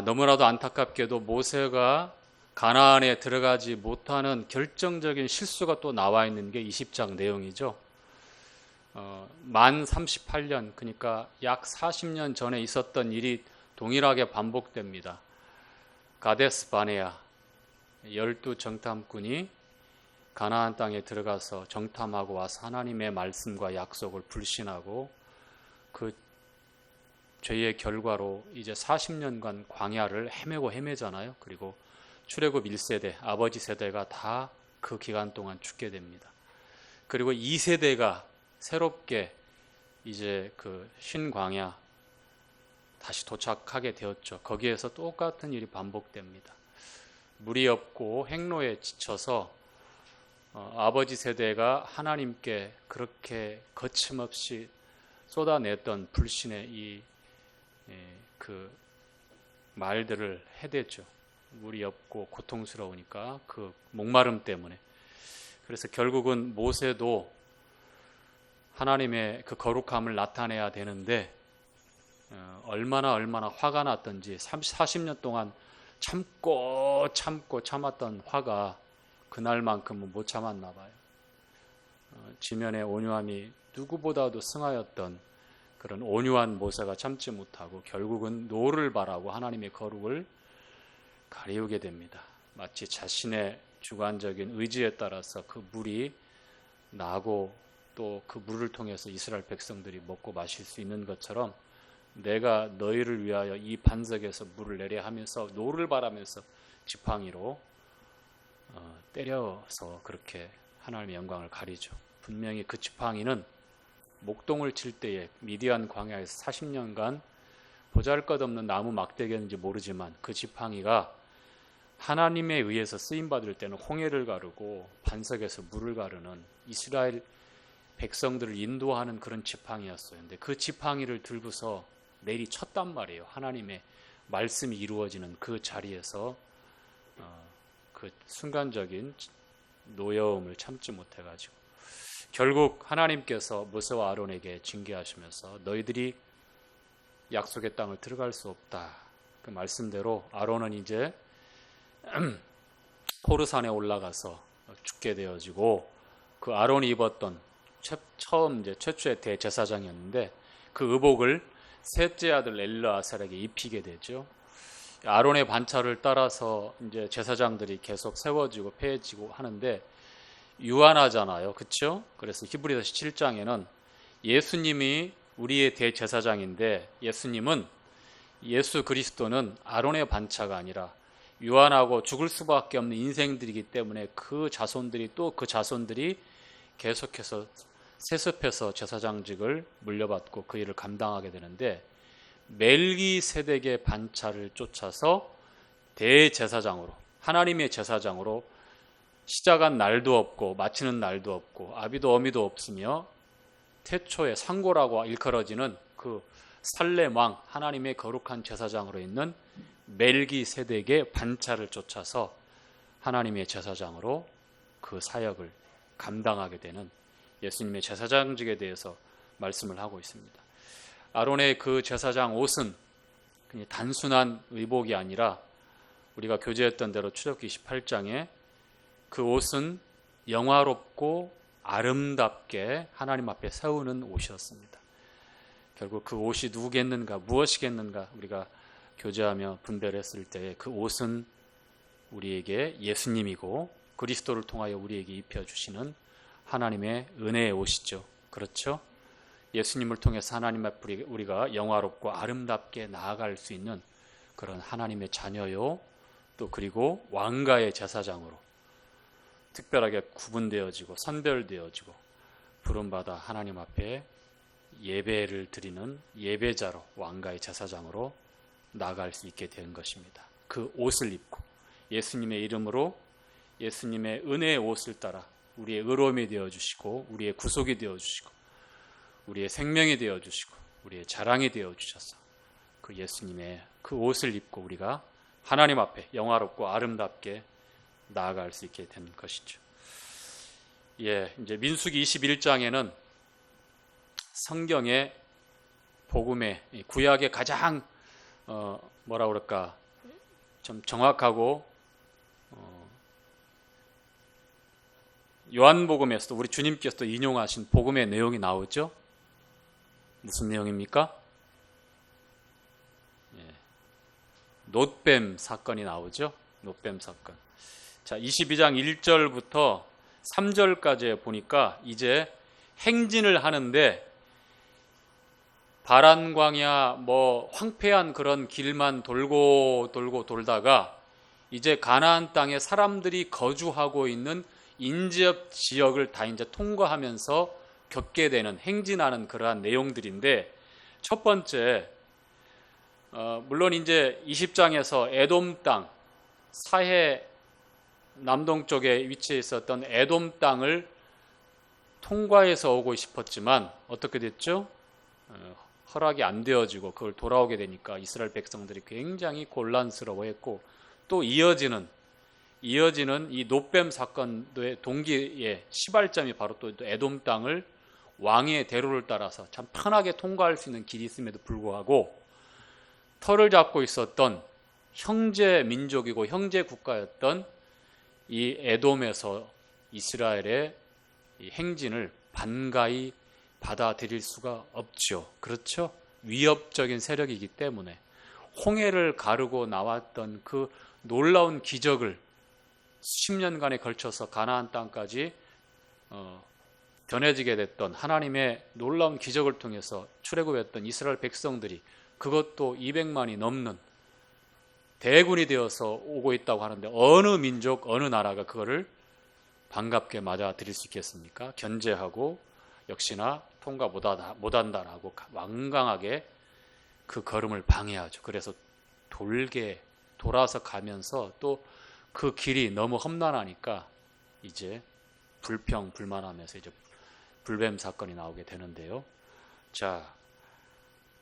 Speaker 2: 너무나도 안타깝게도 모세가 가나안에 들어가지 못하는 결정적인 실수가 또 나와 있는 게 20장 내용이죠. 만 38년, 그러니까 약 40년 전에 있었던 일이 동일하게 반복됩니다. 가데스 바네아 12 정탐꾼이 가나안 땅에 들어가서 정탐하고 와서 하나님의 말씀과 약속을 불신하고 그 죄의 결과로 이제 40년간 광야를 헤매잖아요. 그리고 출애굽 1세대, 아버지 세대가 다 그 기간 동안 죽게 됩니다. 그리고 2세대가 새롭게 이제 그 신광야 다시 도착하게 되었죠. 거기에서 똑같은 일이 반복됩니다. 물이 없고 행로에 지쳐서 아버지 세대가 하나님께 그렇게 거침없이 쏟아냈던 불신의 그 말들을 해댔죠. 물이 없고 고통스러우니까 그 목마름 때문에. 그래서 결국은 모세도 하나님의 그 거룩함을 나타내야 되는데 얼마나 화가 났던지 40년 동안 참았던 화가 그날만큼은 못 참았나 봐요. 지면의 온유함이 누구보다도 승하였던 그런 온유한 모세가 참지 못하고 결국은 노를 바라고 하나님의 거룩을 가리우게 됩니다. 마치 자신의 주관적인 의지에 따라서 그 물이 나고 또 그 물을 통해서 이스라엘 백성들이 먹고 마실 수 있는 것처럼 내가 너희를 위하여 이 반석에서 물을 내려 하면서 노를 바라면서 지팡이로 때려서 그렇게 하나님의 영광을 가리죠. 분명히 그 지팡이는 목동을 칠 때에 미디안 광야에서 40년간 보잘것없는 나무 막대기였는지 모르지만 그 지팡이가 하나님에 의해서 쓰임받을 때는 홍해를 가르고 반석에서 물을 가르는 이스라엘 백성들을 인도하는 그런 지팡이였어요. 근데 그 지팡이를 들고서 내리쳤단 말이에요. 하나님의 말씀이 이루어지는 그 자리에서 그 순간적인 노여움을 참지 못해가지고 결국 하나님께서 모세와 아론에게 징계하시면서 너희들이 약속의 땅을 들어갈 수 없다. 그 말씀대로 아론은 이제 호르산에 올라가서 죽게 되어지고, 그 아론이 입었던 처음 이제 최초의 대제사장이었는데 그 의복을 셋째 아들 엘르아살에게 입히게 되죠. 아론의 반차를 따라서 이제 제사장들이 계속 세워지고 폐해지고 하는데 유한하잖아요, 그렇죠? 그래서 히브리서 7장에는 예수님이 우리의 대제사장인데, 예수 그리스도는 아론의 반차가 아니라 유한하고 죽을 수밖에 없는 인생들이기 때문에 그 자손들이 계속해서 세습해서 제사장직을 물려받고 그 일을 감당하게 되는데, 멜기세덱의 반차를 쫓아서 대제사장으로, 하나님의 제사장으로 시작한 날도 없고 마치는 날도 없고 아비도 어미도 없으며 태초의 상고라고 일컬어지는 그 살렘 왕, 하나님의 거룩한 제사장으로 있는 멜기세덱의 반차를 쫓아서 하나님의 제사장으로 그 사역을 감당하게 되는 예수님의 제사장직에 대해서 말씀을 하고 있습니다. 아론의 그 제사장 옷은 그냥 단순한 의복이 아니라 우리가 교제했던 대로 출애굽기 28장에 그 옷은 영화롭고 아름답게 하나님 앞에 세우는 옷이었습니다. 결국 그 옷이 누구겠는가, 무엇이겠는가 우리가 교제하며 분별을 했을 때 그 옷은 우리에게 예수님이고 그리스도를 통하여 우리에게 입혀주시는 하나님의 은혜의 옷이죠. 그렇죠? 예수님을 통해서 하나님 앞에 우리가 영화롭고 아름답게 나아갈 수 있는 그런 하나님의 자녀요, 또 그리고 왕가의 제사장으로 특별하게 구분되어지고 선별되어지고 부름받아 하나님 앞에 예배를 드리는 예배자로, 왕가의 제사장으로 나아갈 수 있게 된 것입니다. 그 옷을 입고 예수님의 이름으로 예수님의 은혜의 옷을 따라 우리의 의로움이 되어주시고 우리의 구속이 되어주시고 우리의 생명이 되어주시고 우리의 자랑이 되어주셔서 그 예수님의 그 옷을 입고 우리가 하나님 앞에 영화롭고 아름답게 나아갈 수 있게 된 것이죠. 이제 민수기 21장에는 성경의 복음의 구약의 가장 좀 정확하고 요한복음에서도 우리 주님께서도 인용하신 복음의 내용이 나오죠. 무슨 내용입니까? 놋뱀 사건이 나오죠. 놋뱀 사건. 자, 22장 1절부터 3절까지 보니까 이제 행진을 하는데 바란 광야 황폐한 그런 길만 돌다가 이제 가나안 땅에 사람들이 거주하고 있는 인접 지역을 다 이제 통과하면서 겪게 되는, 행진하는 그러한 내용들인데, 첫 번째 물론 이제 20장에서 에돔 땅, 사해 남동쪽에 위치해 있었던 에돔 땅을 통과해서 오고 싶었지만 어떻게 됐죠? 허락이 안 되어지고 그걸 돌아오게 되니까 이스라엘 백성들이 굉장히 곤란스러워했고, 또 이어지는 이 놋뱀 사건의 동기의 시발점이 바로 또 에돔 땅을 왕의 대로를 따라서 참 편하게 통과할 수 있는 길이 있음에도 불구하고 터를 잡고 있었던 형제 민족이고 형제 국가였던 이 에돔에서 이스라엘의 이 행진을 반가이 받아들일 수가 없죠. 그렇죠? 위협적인 세력이기 때문에 홍해를 가르고 나왔던 그 놀라운 기적을 수십 년간에 걸쳐서 가나안 땅까지 전해지게 됐던 하나님의 놀라운 기적을 통해서 출애굽했던 이스라엘 백성들이, 그것도 200만이 넘는 대군이 되어서 오고 있다고 하는데 어느 민족, 어느 나라가 그거를 반갑게 맞아들일 수 있겠습니까? 견제하고 역시나 통과 못한다라고 완강하게 그 걸음을 방해하죠. 그래서 돌아서 가면서 또 그 길이 너무 험난하니까 이제 불만하면서 이제 불뱀 사건이 나오게 되는데요. 자,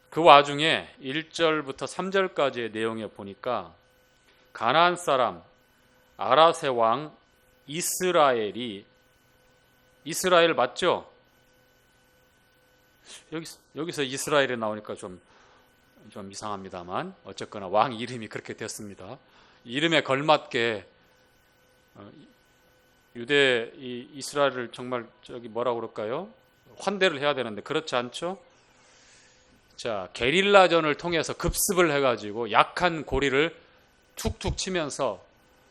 Speaker 2: 그 와중에 1절부터 3절까지의 내용에 보니까 가나안 사람 아라세 왕 이스라엘 맞죠? 여기서 이스라엘이 나오니까 좀 이상합니다만 어쨌거나 왕 이름이 그렇게 됐습니다. 이름에 걸맞게 유대 이스라엘을 정말 뭐라고 그럴까요? 환대를 해야 되는데 그렇지 않죠? 자, 게릴라전을 통해서 급습을 해가지고 약한 고리를 툭툭 치면서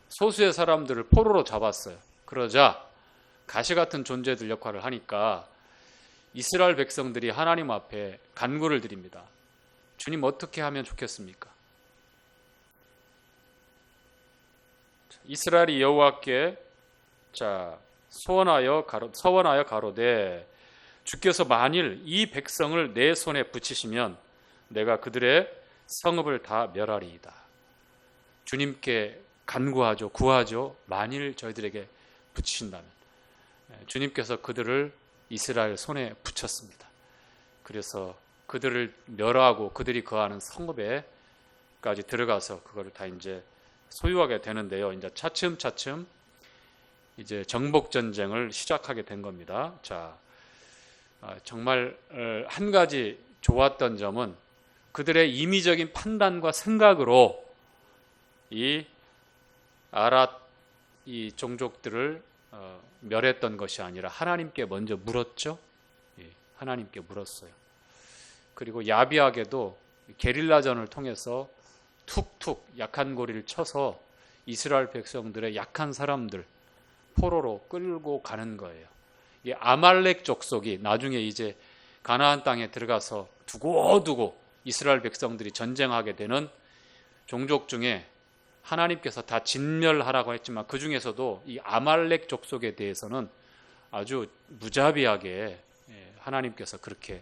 Speaker 2: 소수의 사람들을 포로로 잡았어요. 그러자 가시 같은 존재들 역할을 하니까 이스라엘 백성들이 하나님 앞에 간구를 드립니다. 주님, 어떻게 하면 좋겠습니까? 이스라엘이 여호와께 서원하여 가로되 주께서 만일 이 백성을 내 손에 붙이시면 내가 그들의 성읍을 다 멸하리이다. 주님께 간구하죠. 구하죠. 만일 저희들에게 붙이신다면. 주님께서 그들을 이스라엘 손에 붙였습니다. 그래서 그들을 멸하고 그들이 거하는 성읍에까지 들어가서 그거를 다 이제 소유하게 되는데요. 이제 차츰차츰 이제 정복 전쟁을 시작하게 된 겁니다. 자, 정말 한 가지 좋았던 점은 그들의 임의적인 판단과 생각으로 이 아랏 이 종족들을 멸했던 것이 아니라 하나님께 먼저 물었죠. 하나님께 물었어요. 그리고 야비하게도 게릴라전을 통해서 툭툭 약한 고리를 쳐서 이스라엘 백성들의 약한 사람들 포로로 끌고 가는 거예요. 이 아말렉 족속이 나중에 이제 가나안 땅에 들어가서 두고두고 이스라엘 백성들이 전쟁하게 되는 종족 중에 하나님께서 다 진멸하라고 했지만 그 중에서도 이 아말렉 족속에 대해서는 아주 무자비하게 하나님께서 그렇게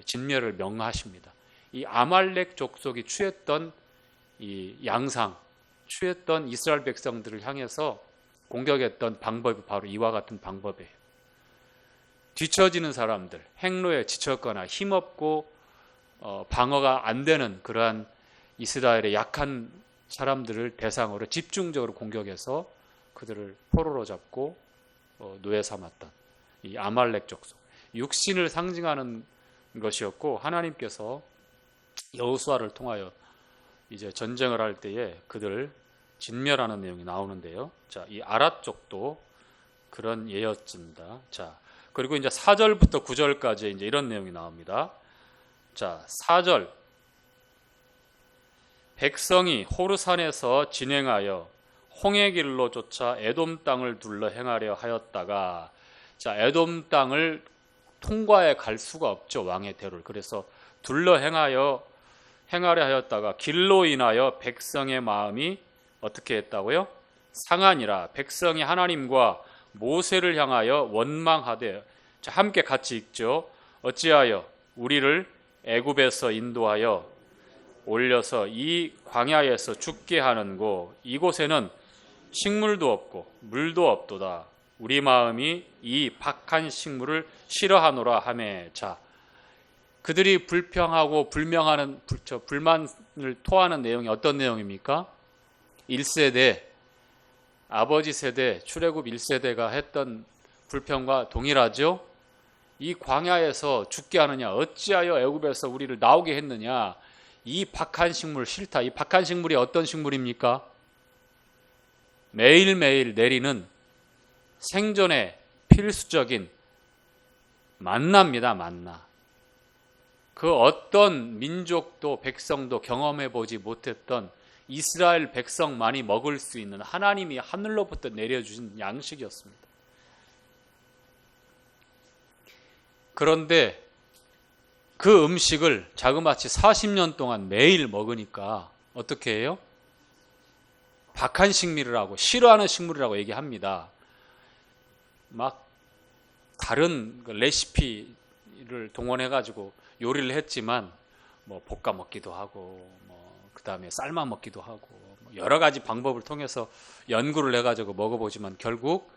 Speaker 2: 진멸을 명하십니다. 이 아말렉 족속이 취했던 이 양상, 취했던 이스라엘 백성들을 향해서 공격했던 방법이 바로 이와 같은 방법이에요. 뒤처지는 사람들, 행로에 지쳤거나 힘없고 방어가 안 되는 그러한 이스라엘의 약한 사람들을 대상으로 집중적으로 공격해서 그들을 포로로 잡고 노예 삼았던 이 아말렉 족속, 육신을 상징하는 것이었고 하나님께서 여호수아를 통하여 이제 전쟁을 할 때에 그들을 진멸하는 내용이 나오는데요. 자, 이 아랏 쪽도 그런 예였습니다. 자, 그리고 이제 4절부터 9절까지 이제 이런 내용이 나옵니다. 자, 4절. 백성이 호르산에서 진행하여 홍해 길로 쫓아 에돔 땅을 둘러 행하려 하였다가, 자, 에돔 땅을 통과해 갈 수가 없죠. 왕의 대로를. 그래서 둘러 행하려 하였다가 길로 인하여 백성의 마음이 어떻게 했다고요? 상하니라. 백성이 하나님과 모세를 향하여 원망하되, 자, 함께 같이 읽죠. 어찌하여 우리를 애굽에서 인도하여 올려서 이 광야에서 죽게 하는고, 이곳에는 식물도 없고 물도 없도다. 우리 마음이 이 박한 식물을 싫어하노라 하매. 자, 그들이 불평하고 불만을 토하는 내용이 어떤 내용입니까? 1세대, 아버지 세대, 출애굽 1세대가 했던 불평과 동일하죠. 이 광야에서 죽게 하느냐, 어찌하여 애굽에서 우리를 나오게 했느냐, 이 박한 식물 싫다. 이 박한 식물이 어떤 식물입니까? 매일매일 내리는 생존의 필수적인 만나입니다. 만나. 그 어떤 민족도 백성도 경험해 보지 못했던 이스라엘 백성만이 먹을 수 있는 하나님이 하늘로부터 내려주신 양식이었습니다. 그런데 그 음식을 자그마치 40년 동안 매일 먹으니까 어떻게 해요? 박한 식물이라고, 싫어하는 식물이라고 얘기합니다. 막 다른 레시피를 동원해가지고 요리를 했지만 뭐 볶아 먹기도 하고 그 다음에 삶아 먹기도 하고 여러 가지 방법을 통해서 연구를 해가지고 먹어보지만 결국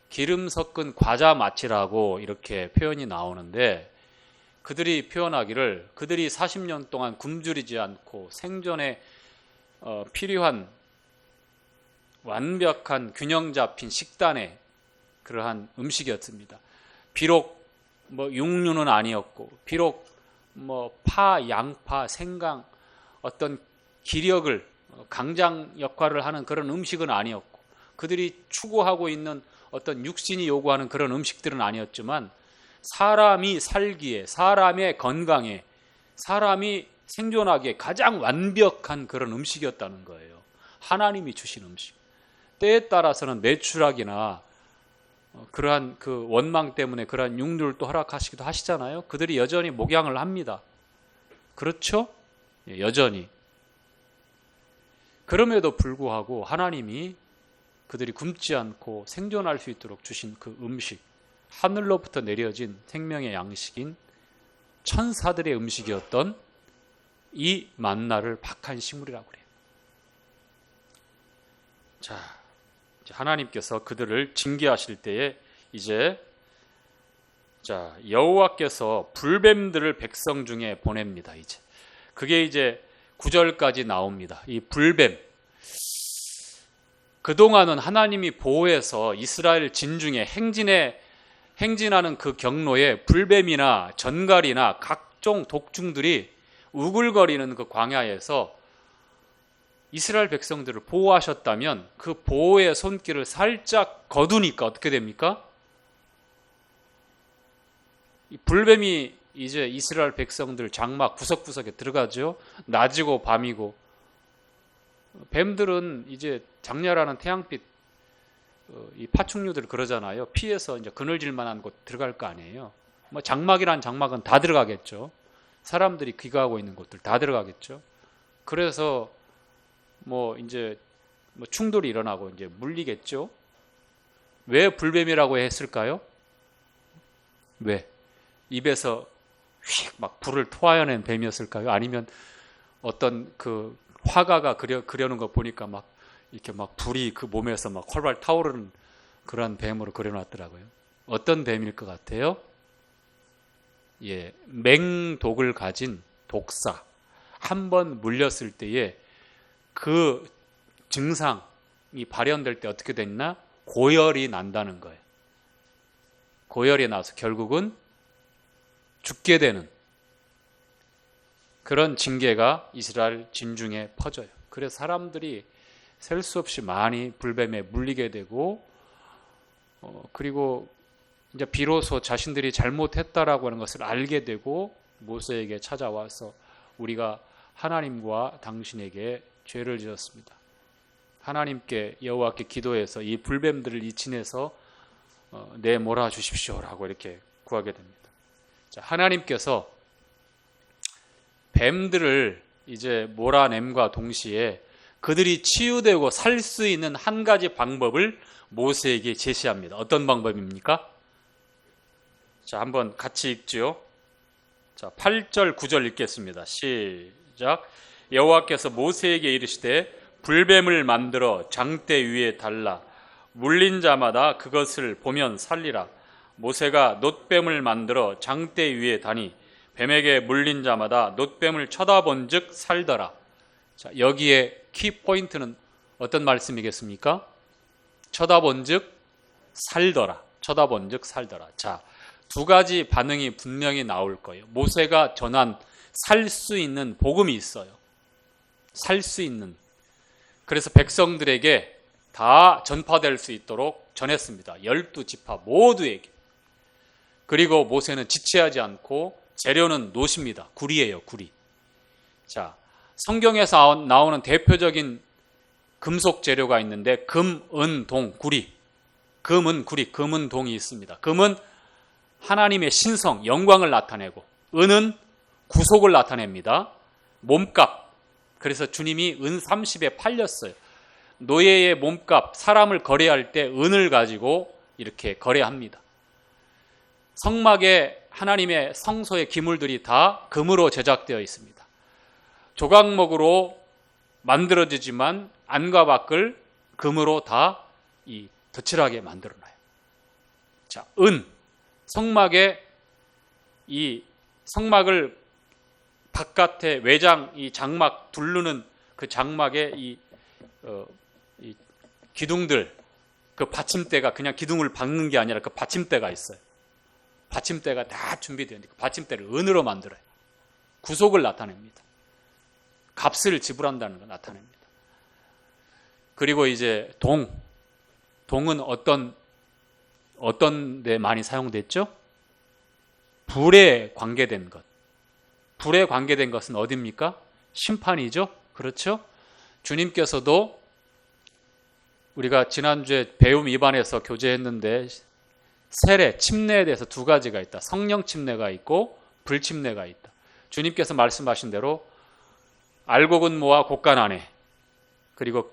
Speaker 2: 기름 섞은 과자 맛이라고 이렇게 표현이 나오는데, 그들이 표현하기를 그들이 40년 동안 굶주리지 않고 생존에 필요한 완벽한 균형 잡힌 식단의 그러한 음식이었습니다. 비록 뭐 육류는 아니었고, 비록 뭐 파, 양파, 생강, 어떤 기력을 강장 역할을 하는 그런 음식은 아니었고, 그들이 추구하고 있는 어떤 육신이 요구하는 그런 음식들은 아니었지만 사람이 살기에, 사람의 건강에, 사람이 생존하기에 가장 완벽한 그런 음식이었다는 거예요. 하나님이 주신 음식. 때에 따라서는 매출하기나 그러한 그 원망 때문에 그러한 육류를 또 허락하시기도 하시잖아요. 그들이 여전히 목양을 합니다. 그렇죠? 여전히. 그럼에도 불구하고 하나님이 그들이 굶지 않고 생존할 수 있도록 주신 그 음식, 하늘로부터 내려진 생명의 양식인 천사들의 음식이었던 이 만나를 박한 식물이라고 그래요. 자, 하나님께서 그들을 징계하실 때에 이제 여호와께서 불뱀들을 백성 중에 보냅니다. 이제 그게 이제 9절까지 나옵니다. 이 불뱀, 그동안은 하나님이 보호해서 이스라엘 진중에 행진하는 그 경로에 불뱀이나 전갈이나 각종 독충들이 우글거리는 그 광야에서 이스라엘 백성들을 보호하셨다면 그 보호의 손길을 살짝 거두니까 어떻게 됩니까? 이 불뱀이 이제 이스라엘 백성들 장막 구석구석에 들어가죠. 낮이고 밤이고. 뱀들은 이제 장렬하는 태양빛 이 파충류들 그러잖아요. 피해서 이제 그늘질 만한 곳 들어갈 거 아니에요. 뭐 장막이란 장막은 다 들어가겠죠. 사람들이 귀가하고 있는 곳들 다 들어가겠죠. 그래서 뭐 이제 충돌이 일어나고 이제 물리겠죠. 왜 불뱀이라고 했을까요? 왜? 입에서 휙 막 불을 토하여낸 뱀이었을까요? 아니면 어떤 그 화가가 그려놓은 거 보니까 막 이렇게 막 불이 그 몸에서 막 활발 타오르는 그런 뱀으로 그려놨더라고요. 어떤 뱀일 것 같아요? 예, 맹독을 가진 독사. 한번 물렸을 때에 그 증상이 발현될 때 어떻게 됐나? 고열이 난다는 거예요. 고열이 나서 결국은 죽게 되는 그런 징계가 이스라엘 진중에 퍼져요. 그래서 사람들이 셀 수 없이 많이 불뱀에 물리게 되고 그리고 이제 비로소 자신들이 잘못했다라고 하는 것을 알게 되고 모세에게 찾아와서 우리가 하나님과 당신에게 죄를 지었습니다. 하나님께 여호와께 기도해서 이 불뱀들을 이친해서 내몰아 주십시오라고 이렇게 구하게 됩니다. 자, 하나님께서 뱀들을 이제 몰아냄과 동시에 그들이 치유되고 살 수 있는 한 가지 방법을 모세에게 제시합니다. 어떤 방법입니까? 자, 한번 같이 읽죠. 자, 8절 9절 읽겠습니다. 시작. 여호와께서 모세에게 이르시되 불뱀을 만들어 장대 위에 달라 물린 자마다 그것을 보면 살리라. 모세가 놋뱀을 만들어 장대 위에 다니 뱀에게 물린 자마다 놋뱀을 쳐다본즉 살더라. 자, 여기에 키포인트는 어떤 말씀이겠습니까? 쳐다본즉 살더라. 쳐다본즉 살더라. 자, 두 가지 반응이 분명히 나올 거예요. 모세가 전한 살 수 있는 복음이 있어요. 살 수 있는. 그래서 백성들에게 다 전파될 수 있도록 전했습니다. 12지파 모두에게. 그리고 모세는 지체하지 않고 재료는 놋입니다. 구리예요, 구리. 자, 성경에서 나오는 대표적인 금속 재료가 있는데 금, 은, 동, 구리. 금은 구리, 금은 동이 있습니다. 금은 하나님의 신성, 영광을 나타내고 은은 구속을 나타냅니다. 몸값. 그래서 주님이 은 30에 팔렸어요. 노예의 몸값, 사람을 거래할 때 은을 가지고 이렇게 거래합니다. 성막에 하나님의 성소의 기물들이 다 금으로 제작되어 있습니다. 조각목으로 만들어지지만 안과 밖을 금으로 다 이 덧칠하게 만들어놔요. 자, 은. 성막에 이 성막을 바깥에 외장 이 장막 두르는 그 장막에 이 기둥들 그 받침대가 그냥 기둥을 박는 게 아니라 그 받침대가 있어요. 받침대가 다 준비되어 있는데 그 받침대를 은으로 만들어요. 구속을 나타냅니다. 값을 지불한다는 걸 나타냅니다. 그리고 이제 동, 동은 어떤 데 많이 사용됐죠? 불에 관계된 것. 불에 관계된 것은 어디입니까? 심판이죠. 그렇죠? 주님께서도 우리가 지난주에 배움 2반에서 교제했는데 세례, 침례에 대해서 두 가지가 있다. 성령 침례가 있고 불침례가 있다. 주님께서 말씀하신 대로 알곡은 모아 곡간 안에, 그리고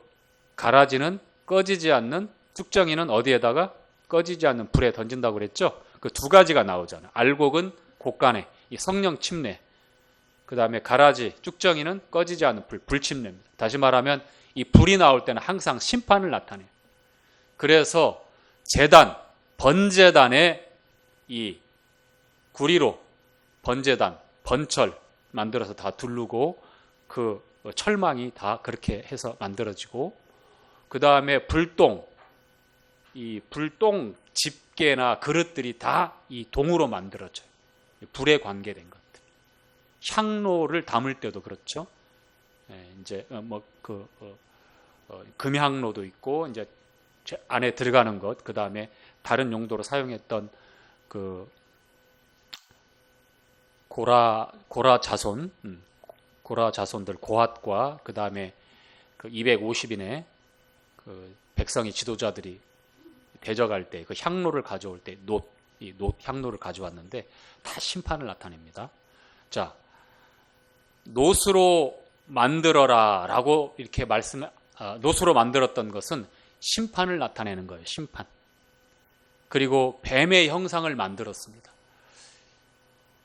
Speaker 2: 가라지는 꺼지지 않는, 쭉정이는 어디에다가 꺼지지 않는 불에 던진다고 그랬죠. 그 두 가지가 나오잖아요. 알곡은 곡간에, 이 성령 침례, 그 다음에 가라지, 쭉정이는 꺼지지 않는 불침례입니다. 다시 말하면 이 불이 나올 때는 항상 심판을 나타내요. 그래서 제단, 번제단에 이 구리로 번제단, 번철 만들어서 다 두르고 그 철망이 다 그렇게 해서 만들어지고, 그 다음에 불똥, 이 불똥 집게나 그릇들이 다 이 동으로 만들어져요. 불에 관계된 것들. 향로를 담을 때도 그렇죠. 이제 금향로도 있고, 이제 안에 들어가는 것, 그 다음에 다른 용도로 사용했던 그 고라 자손들 고핫과 그 다음에 그 250인의 그 백성의 지도자들이 대적할 때 그 향로를 가져올 때 이 놋 향로를 가져왔는데 다 심판을 나타냅니다. 자, 놋으로 만들어라라고 이렇게 놋으로 만들었던 것은 심판을 나타내는 거예요. 심판. 그리고 뱀의 형상을 만들었습니다.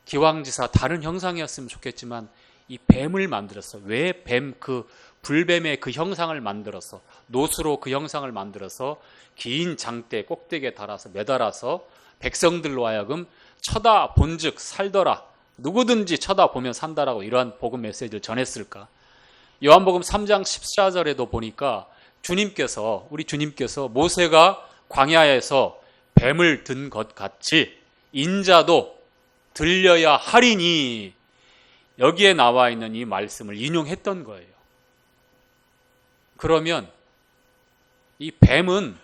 Speaker 2: 기왕지사 다른 형상이었으면 좋겠지만 이 뱀을 만들었어. 왜 그 불뱀의 그 형상을 만들어서, 놋으로 그 형상을 만들어서 긴 장대 꼭대기에 달아서 매달아서 백성들로 하여금 쳐다본즉 살더라, 누구든지 쳐다보면 산다라고 이러한 복음 메시지를 전했을까? 요한복음 3장 14절에도 보니까 우리 주님께서 모세가 광야에서 뱀을 든 것 같이 인자도 들려야 하리니, 여기에 나와 있는 이 말씀을 인용했던 거예요. 그러면 이 뱀은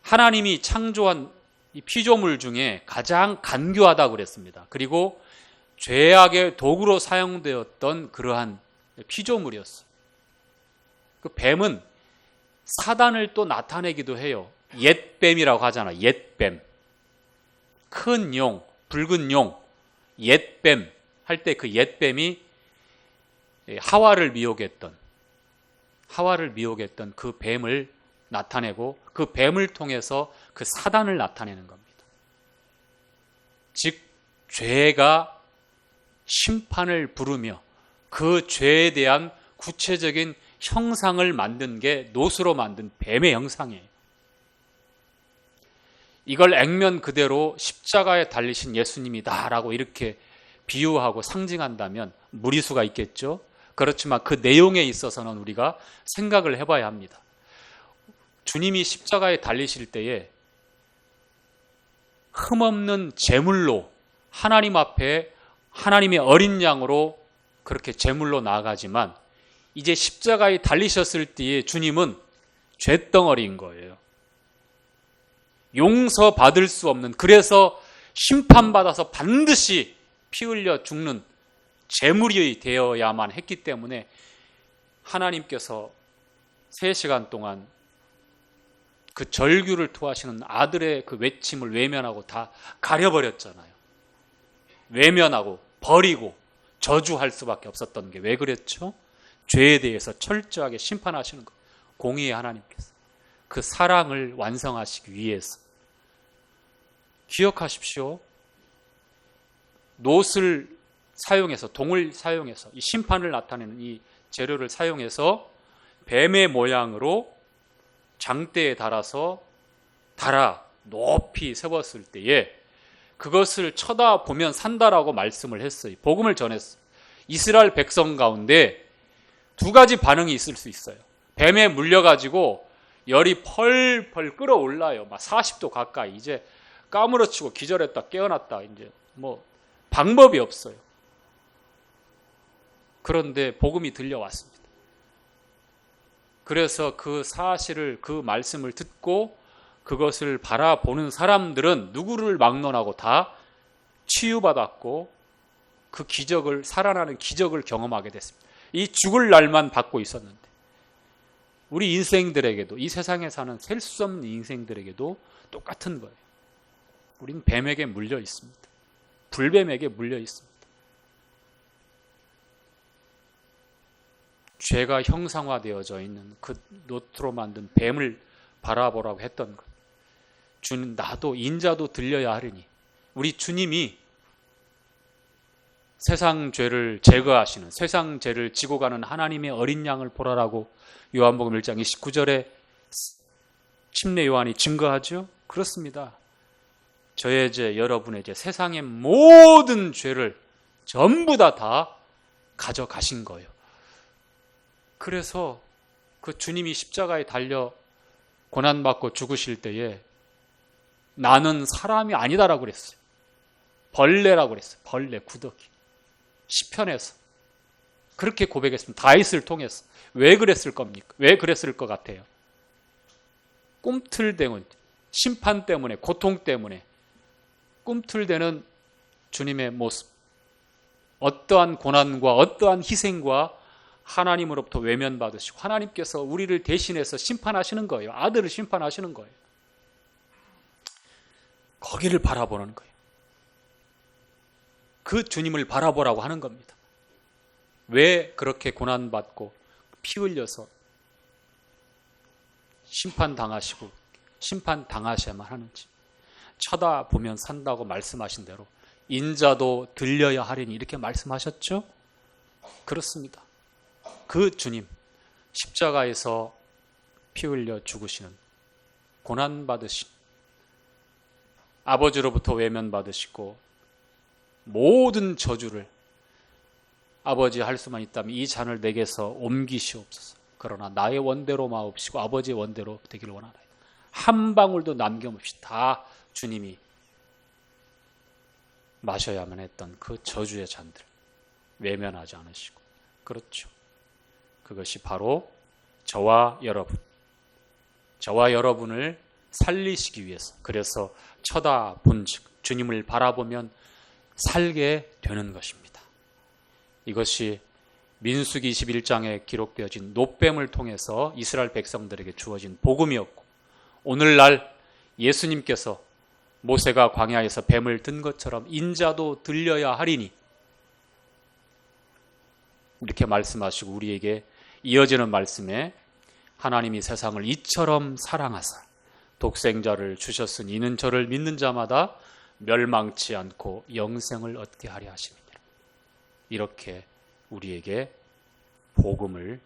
Speaker 2: 하나님이 창조한 이 피조물 중에 가장 간교하다고 그랬습니다. 그리고 죄악의 도구로 사용되었던 그러한 피조물이었어요. 그 뱀은 사단을 또 나타내기도 해요. 옛뱀이라고 하잖아. 옛뱀. 큰 용, 붉은 용, 옛뱀 할 때 그 옛뱀이 하와를 미혹했던 그 뱀을 나타내고, 그 뱀을 통해서 그 사단을 나타내는 겁니다. 즉 죄가 심판을 부르며 그 죄에 대한 구체적인 형상을 만든 게 놋으로 만든 뱀의 형상이에요. 이걸 액면 그대로 십자가에 달리신 예수님이다라고 이렇게 비유하고 상징한다면 무리수가 있겠죠. 그렇지만 그 내용에 있어서는 우리가 생각을 해봐야 합니다. 주님이 십자가에 달리실 때에 흠없는 제물로 하나님 앞에 하나님의 어린 양으로 그렇게 제물로 나아가지만, 이제 십자가에 달리셨을 때에 주님은 쇳덩어리인 거예요. 용서받을 수 없는, 그래서 심판받아서 반드시 피 흘려 죽는 제물이 되어야만 했기 때문에 하나님께서 3시간 동안 그 절규를 토하시는 아들의 그 외침을 외면하고 다 가려버렸잖아요. 외면하고 버리고 저주할 수밖에 없었던 게 왜 그랬죠? 죄에 대해서 철저하게 심판하시는 것. 공의의 하나님께서 그 사랑을 완성하시기 위해서. 기억하십시오. 놋을 사용해서, 동을 사용해서, 이 심판을 나타내는 이 재료를 사용해서 뱀의 모양으로 장대에 달아 높이 세웠을 때에 그것을 쳐다보면 산다라고 말씀을 했어요. 복음을 전했어요. 이스라엘 백성 가운데 두 가지 반응이 있을 수 있어요. 뱀에 물려가지고 열이 펄펄 끓어올라요. 막 40도 가까이. 이제 까무러치고 기절했다 깨어났다. 이제 뭐 방법이 없어요. 그런데 복음이 들려왔습니다. 그래서 그 사실을, 그 말씀을 듣고 그것을 바라보는 사람들은 누구를 막론하고 다 치유받았고 그 기적을, 살아나는 기적을 경험하게 됐습니다. 이 죽을 날만 받고 있었는데 우리 인생들에게도, 이 세상에 사는 셀 수 없는 인생들에게도 똑같은 거예요. 우린 뱀에게 물려 있습니다. 불뱀에게 물려 있습니다. 죄가 형상화되어져 있는 그 노트로 만든 뱀을 바라보라고 했던 것. 주는 나도 인자도 들려야 하리니, 우리 주님이 세상 죄를 제거하시는, 세상 죄를 지고 가는 하나님의 어린 양을 보라라고 요한복음 1장 29절에 침례 요한이 증거하죠. 그렇습니다. 저의 죄, 여러분의 죄, 세상의 모든 죄를 전부 다 가져가신 거예요. 그래서 그 주님이 십자가에 달려 고난받고 죽으실 때에 나는 사람이 아니다라고 그랬어요. 벌레라고 그랬어요. 벌레, 구더기. 시편에서 그렇게 고백했습니다. 다윗을 통해서. 왜 그랬을 겁니까? 왜 그랬을 것 같아요? 꿈틀대는 심판 때문에, 고통 때문에 꿈틀대는 주님의 모습, 어떠한 고난과 어떠한 희생과 하나님으로부터 외면받으시고 하나님께서 우리를 대신해서 심판하시는 거예요. 아들을 심판하시는 거예요. 거기를 바라보는 거예요. 그 주님을 바라보라고 하는 겁니다. 왜 그렇게 고난받고 피 흘려서 심판당하시고 심판당하셔야만 하는지, 쳐다보면 산다고 말씀하신 대로 인자도 들려야 하리니 이렇게 말씀하셨죠? 그렇습니다. 그 주님, 십자가에서 피 흘려 죽으시는, 고난받으신, 아버지로부터 외면받으시고 모든 저주를, 아버지 할 수만 있다면 이 잔을 내게서 옮기시옵소서. 그러나 나의 원대로 마옵시고 아버지의 원대로 되기를 원하나이다. 한 방울도 남김없이 다 주님이 마셔야만 했던 그 저주의 잔들 외면하지 않으시고, 그렇죠. 그것이 바로 저와 여러분을 살리시기 위해서, 그래서 쳐다본즉 주님을 바라보면 살게 되는 것입니다. 이것이 민수기 21장에 기록되어진 놋뱀을 통해서 이스라엘 백성들에게 주어진 복음이었고, 오늘날 예수님께서 모세가 광야에서 뱀을 든 것처럼 인자도 들려야 하리니 이렇게 말씀하시고 우리에게 이어지는 말씀에 하나님이 세상을 이처럼 사랑하사 독생자를 주셨으니 이는 저를 믿는 자마다 멸망치 않고 영생을 얻게 하려 하심이니라. 이렇게 우리에게 복음을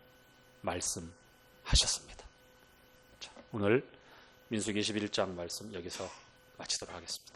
Speaker 2: 말씀하셨습니다. 자, 오늘 민수기 21장 말씀 여기서 마치도록 하겠습니다.